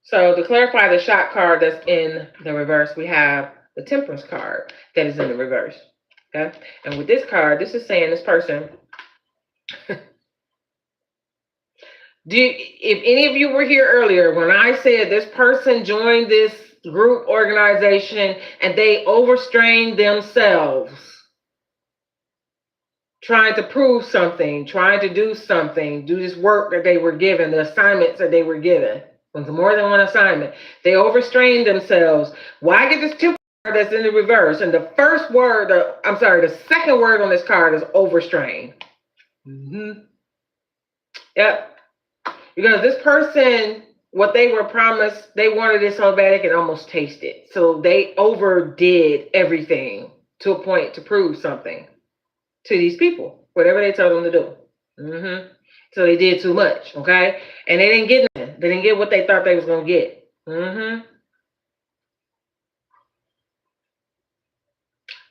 So to clarify the shock card that's in the reverse, we have the temperance card that is in the reverse. Okay. And with this card, this is saying this person, if any of you were here earlier, when I said this person joined this group organization and they overstrained themselves, trying to prove something, trying to do something, do this work that they were given, the assignments that they were given, was more than one assignment. They overstrained themselves. Why get this temperance card that's in the reverse? And the first word, the second word on this card is overstrain. Yep. Because this person, what they were promised, they wanted it so bad they could almost taste it. So they overdid everything to a point to prove something to these people, whatever they told them to do. So they did too much, okay? And they didn't get nothing. They didn't get what they thought they was going to get.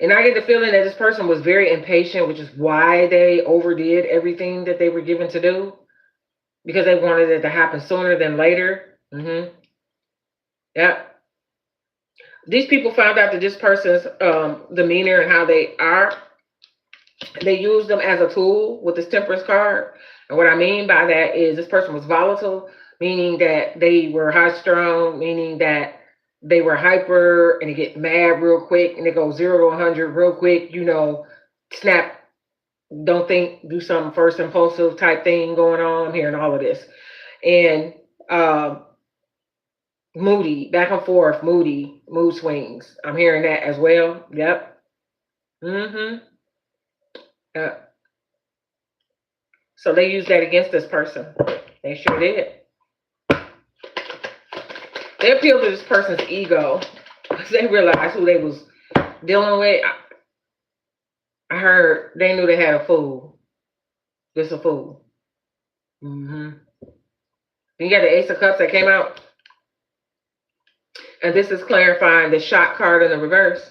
And I get the feeling that this person was very impatient, which is why they overdid everything that they were given to do. Because they wanted it to happen sooner than later. Yep. These people found out that this person's demeanor and how they are, they used them as a tool with this temperance card. And what I mean by that is this person was volatile, meaning that they were high strung, meaning that they were hyper and they get mad real quick and they go 0 to 100 real quick, snap, don't think, do some first impulsive type thing going on. I'm hearing all of this. And moody, back and forth, moody, mood swings. I'm hearing that as well. Yep. Yep. So they used that against this person. They sure did. They appealed to this person's ego because they realized who they was dealing with. I heard they knew they had a fool. Just a fool. You got the Ace of Cups that came out. And this is clarifying the shock card in the reverse.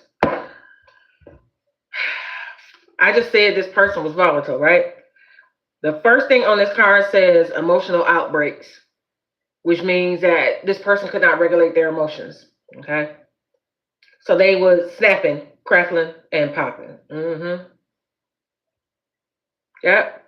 I just said this person was volatile, right? The first thing on this card says emotional outbreaks, which means that this person could not regulate their emotions, okay? So they were snapping, crackling, and popping. Yep.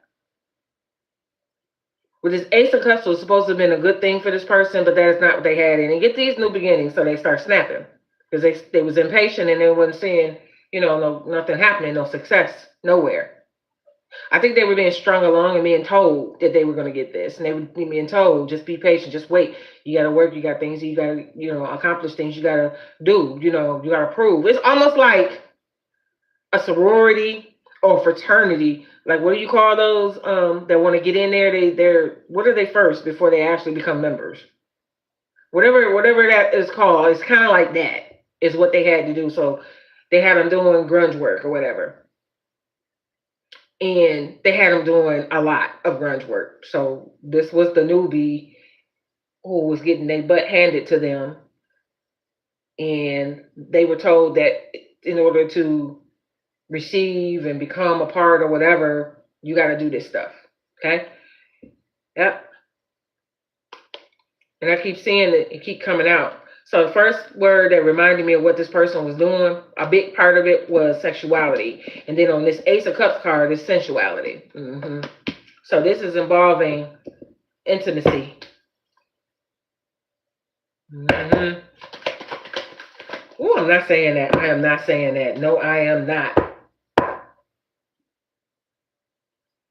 With this Ace of Cups was supposed to have been a good thing for this person, but that is not what they had. And they get these new beginnings, so they start snapping because they was impatient and they wasn't seeing, nothing happening, no success, nowhere. I think they were being strung along and being told that they were going to get this. And they were being told, just be patient, just wait. You got to work, you got things, you got to, accomplish things you got to do, you got to prove. It's almost like a sorority or fraternity. Like, what do you call those that want to get in there? What are they first before they actually become members? Whatever that is called, it's kind of like that is what they had to do. So they had them doing grunge work or whatever. And they had them doing a lot of grunge work. So this was the newbie who was getting their butt handed to them. And they were told that in order to receive and become a part or whatever, you got to do this stuff. Okay? Yep. And I keep seeing it keep coming out. So the first word that reminded me of what this person was doing, a big part of it was sexuality. And then on this Ace of Cups card is sensuality. So this is involving intimacy. Mm-hmm. Oh, I'm not saying that. I am not saying that. No, I am not.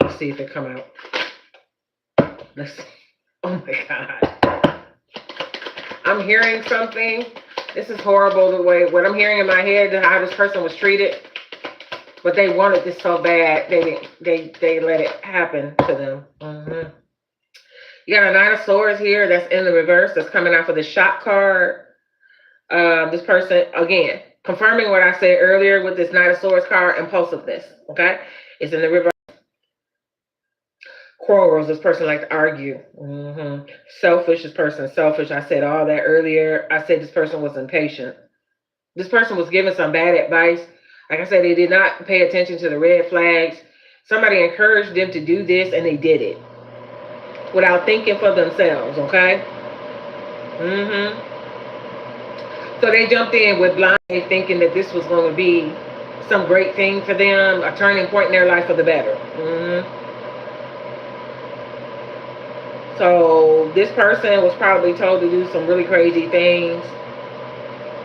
Let's see if it come out. Let's see. Oh my God. I'm hearing something. This is horrible the way, what I'm hearing in my head, how this person was treated. But they wanted this so bad, they let it happen to them. Mm-hmm. You got a Knight of Swords here that's in the reverse, that's coming out for the shot card. This person, again, confirming what I said earlier with this Knight of Swords card, impulsiveness, okay? It's in the reverse. Quarrels, this person like to argue. Mm-hmm. Selfish, this person selfish. I said all that earlier. I said this person was impatient. This person was given some bad advice. Like I said, they did not pay attention to the red flags. Somebody encouraged them to do this and they did it without thinking for themselves, okay? Mm-hmm. So they jumped in with blind faith thinking that this was going to be some great thing for them, a turning point in their life for the better. Mm-hmm. So this person was probably told to do some really crazy things.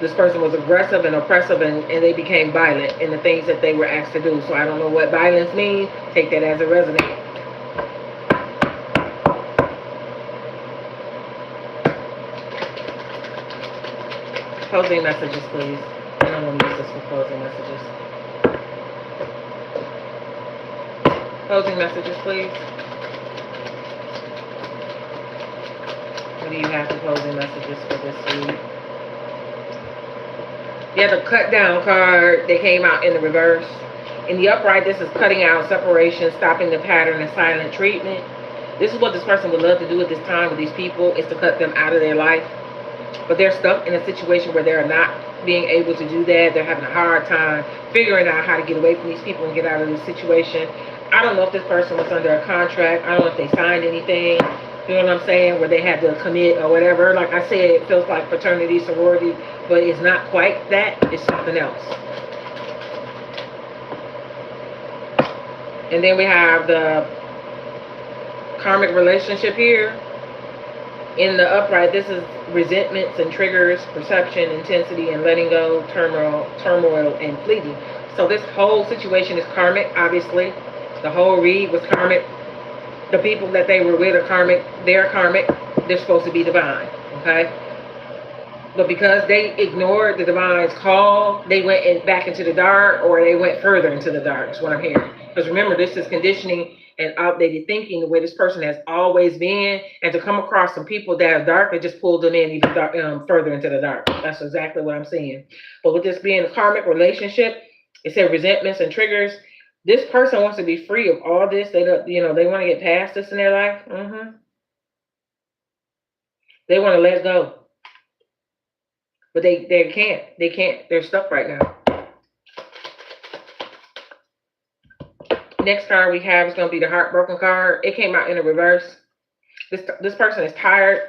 This person was aggressive and oppressive, and they became violent in the things that they were asked to do. So I don't know what violence means. Take that as a resonate. Closing messages, please. I don't want to use this for closing messages. Closing messages, please. What do you have for closing messages for this week? You have the cut down card. They came out in the reverse. In the upright, this is cutting out separation, stopping the pattern and silent treatment. This is what this person would love to do at this time with these people, is to cut them out of their life. But they're stuck in a situation where they're not being able to do that. They're having a hard time figuring out how to get away from these people and get out of this situation. I don't know if this person was under a contract. I don't know if they signed anything. You know what I'm saying? Where they had to commit or whatever. Like I said, it feels like fraternity, sorority, but it's not quite that. It's something else. And then we have the karmic relationship here. In the upright, this is resentments and triggers, perception, intensity, and letting go, turmoil, and fleeting. So this whole situation is karmic, obviously. The whole read was karmic. The people that they were with are karmic. They're karmic. They're supposed to be divine, okay? But because they ignored the divine's call, they went back into the dark, or they went further into the dark, is what I'm hearing. Because remember, this is conditioning and outdated thinking, the way this person has always been, and to come across some people that are dark, it just pulled them in even further into the dark. That's exactly what I'm seeing. But with this being a karmic relationship, it said resentments and triggers. This person wants to be free of all this. They don't, they want to get past this in their life. Mm-hmm. They want to let go. But they can't. They can't. They're stuck right now. Next card we have is going to be the heartbroken card. It came out in the reverse. This person is tired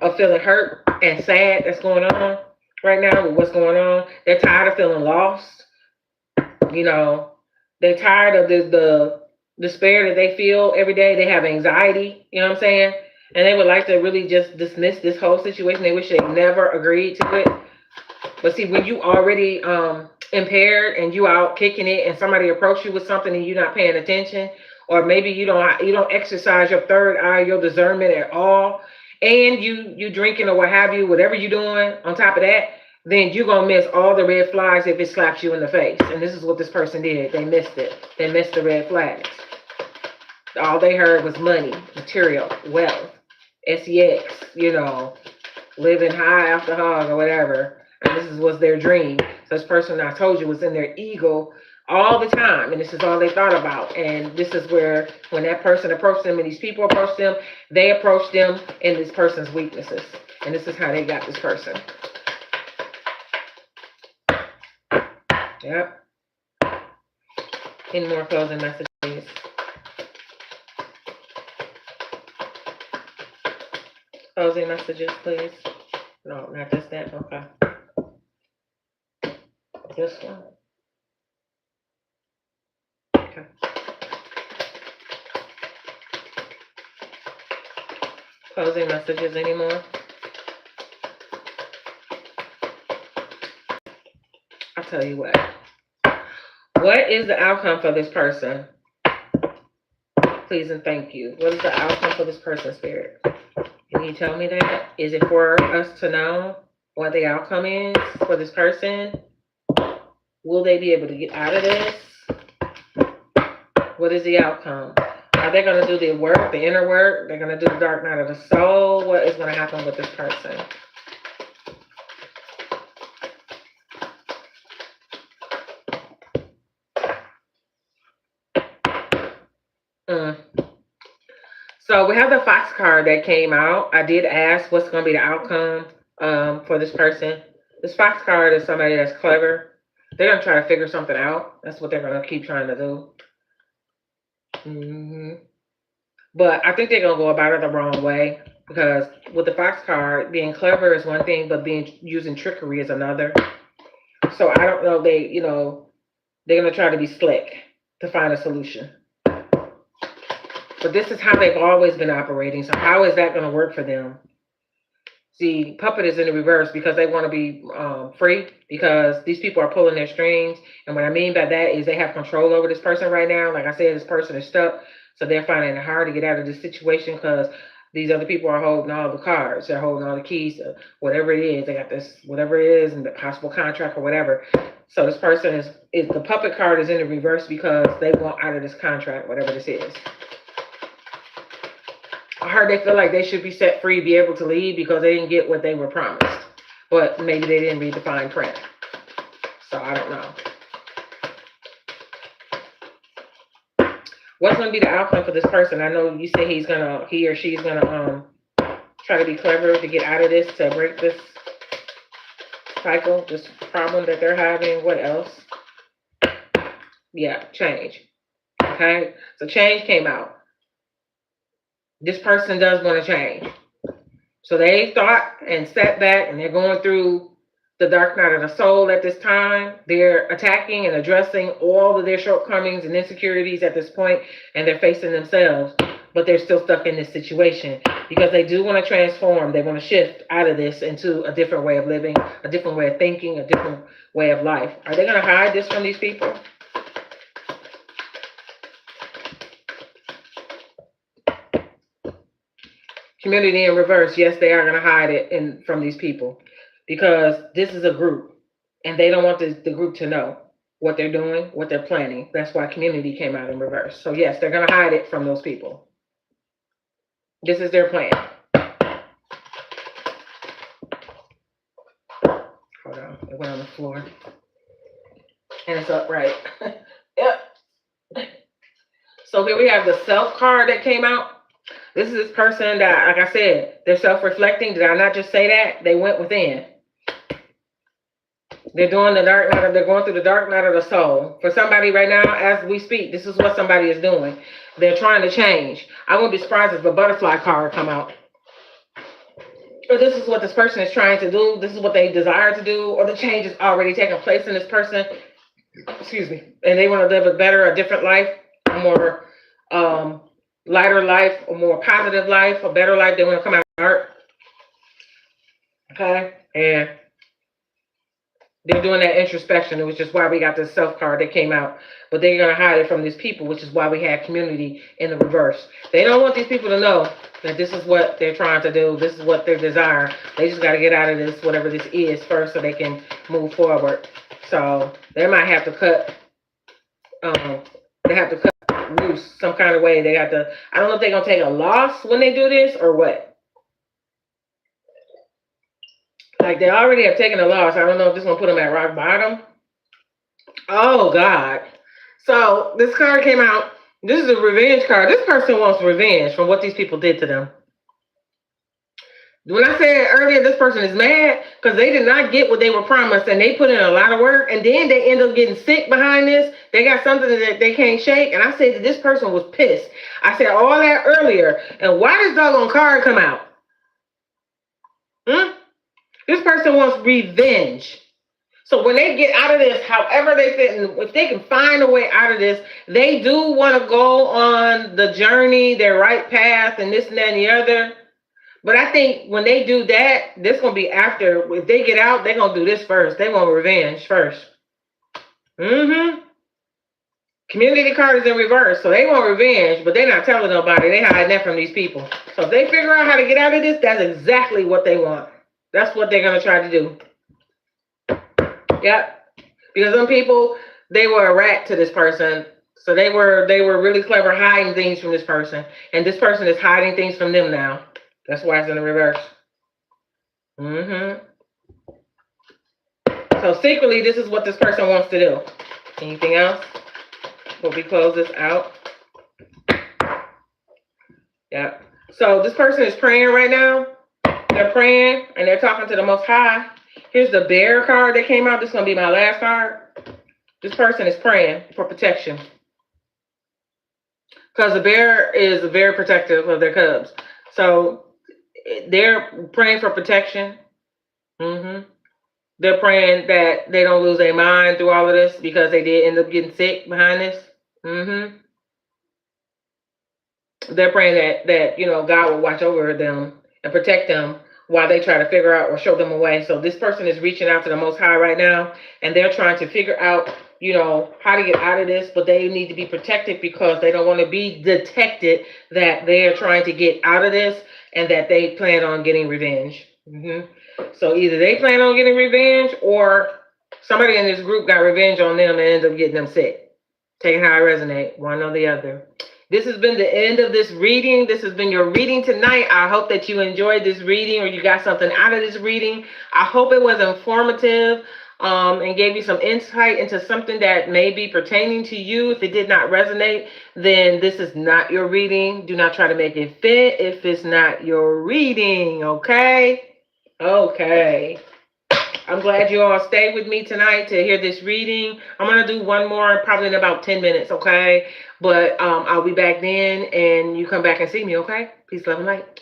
of feeling hurt and sad that's going on right now with what's going on. They're tired of feeling lost. They're tired of the despair that they feel every day. They have anxiety, you know what I'm saying? And they would like to really just dismiss this whole situation. They wish they never agreed to it. But see, when you already impaired and you out kicking it, and somebody approach you with something and you're not paying attention, or maybe you don't exercise your third eye, your discernment at all, and you drinking or what have you, whatever you're doing on top of that, then you're gonna miss all the red flags if it slaps you in the face. And this is what this person did. They missed it. They missed the red flags. All they heard was money, material, wealth, sex, living high off the hog or whatever. And this was their dream. So this person, I told you, was in their ego all the time. And this is all they thought about. And this is where, when that person approached them and these people approached them, they approached them in this person's weaknesses. And this is how they got this person. Yep. Any more closing messages, please? Closing messages, please. No, not just that. Okay. This one. Okay. closing messages anymore. I'll tell you what. What is the outcome for this person? Please and thank you. What is the outcome for this person, Spirit? Can you tell me that? Is it for us to know what the outcome is for this person? Will they be able to get out of this? What is the outcome? Are they going to do the work, the inner work? They're going to do the dark night of the soul? What is going to happen with this person? So we have the Fox card that came out. I did ask what's going to be the outcome for this person. This Fox card is somebody that's clever. They're going to try to figure something out. That's what they're going to keep trying to do. But I think they're going to go about it the wrong way, because with the Fox card, being clever is one thing, but using trickery is another. So I don't know. They're going to try to be slick to find a solution. But this is how they've always been operating. So how is that going to work for them? See, puppet is in the reverse because they want to be free, because these people are pulling their strings. And what I mean by that is they have control over this person right now. Like I said, this person is stuck. So they're finding it hard to get out of this situation because these other people are holding all the cards. They're holding all the keys to whatever it is. They got this, whatever it is, and the possible contract or whatever. So this person is the puppet card is in the reverse because they want out of this contract, whatever this is. I heard they feel like they should be set free, be able to leave because they didn't get what they were promised. But maybe they didn't read the fine print. So I don't know. What's going to be the outcome for this person? I know you say he or she's gonna try to be clever to get out of this, to break this cycle, this problem that they're having. What else? Yeah, change. Okay, so change came out. This person does want to change. So they thought and sat back, and they're going through the dark night of the soul at this time. They're attacking and addressing all of their shortcomings and insecurities at this point, and they're facing themselves, but they're still stuck in this situation because they do want to transform. They want to shift out of this into a different way of living, a different way of thinking, a different way of life. Are they going to hide this from these people? Community in reverse. Yes, they are going to hide it from these people because this is a group and they don't want the group to know what they're doing, what they're planning. That's why community came out in reverse. So yes, they're going to hide it from those people. This is their plan. Hold on. It went on the floor. And it's upright. Yep. So here we have the self card that came out. This is this person that, like I said, they're self-reflecting. Did I not just say that? They went within. They're doing the dark night. They're going through the dark night of the soul. For somebody right now, as we speak, this is what somebody is doing. They're trying to change. I won't be surprised if the butterfly card come out. Or this is what this person is trying to do. This is what they desire to do. Or the change is already taking place in this person. Excuse me. And they want to live a better, a different life, a more lighter life, a more positive life, a better life. They want to come out of art. Okay? And they're doing that introspection, which is why we got this self card that came out. But they're going to hide it from these people, which is why we have community in the reverse. They don't want these people to know that this is what they're trying to do. This is what they desire. They just got to get out of this, whatever this is, first so they can move forward. So they might have to cut, loose some kind of way. They have to, I don't know if they're going to take a loss when they do this or what. Like they already have taken a loss. I don't know if this is going to put them at rock bottom. Oh, God. So this card came out. This is a revenge card. This person wants revenge for what these people did to them. When I said earlier, this person is mad because they did not get what they were promised and they put in a lot of work and then they end up getting sick behind this. They got something that they can't shake. And I said that this person was pissed. I said all that earlier. And why does doggone card come out? This person wants revenge. So when they get out of this, however they fit, and if they can find a way out of this, they do want to go on the journey, their right path, and this and that and the other. But I think when they do that, this gonna be after. If they get out, they're gonna do this first. They want revenge first. Mm-hmm. Community card is in reverse, so they want revenge, but they're not telling nobody. They hiding that from these people. So if they figure out how to get out of this, that's exactly what they want. That's what they're gonna try to do. Yep. Because some people, they were a rat to this person. So they were really clever hiding things from this person. And this person is hiding things from them now. That's why it's in the reverse. Mm-hmm. So secretly, this is what this person wants to do. Anything else? Will we close this out? Yeah. So this person is praying right now. They're praying and they're talking to the Most High. Here's the bear card that came out. This is going to be my last card. This person is praying for protection. Because the bear is very protective of their cubs. So they're praying for protection. Mm-hmm. They're praying that they don't lose their mind through all of this because they did end up getting sick behind this. Mm-hmm. They're praying that God will watch over them and protect them while they try to figure out or show them a way. So this person is reaching out to the Most High right now, and they're trying to figure out, how to get out of this, but they need to be protected because they don't want to be detected that they're trying to get out of this and that they plan on getting revenge. Mm-hmm. So either they plan on getting revenge or somebody in this group got revenge on them and ended up getting them sick. Taking how I resonate, one or the other. This has been the end of this reading. This has been your reading tonight. I hope that you enjoyed this reading or you got something out of this reading. I hope it was informative and gave you some insight into something that may be pertaining to you. If it did not resonate, then this is not your reading. Do not try to make it fit if it's not your reading, okay? Okay. I'm glad you all stayed with me tonight to hear this reading. I'm going to do one more probably in about 10 minutes, okay? But I'll be back then and you come back and see me, okay? Peace, love, and light.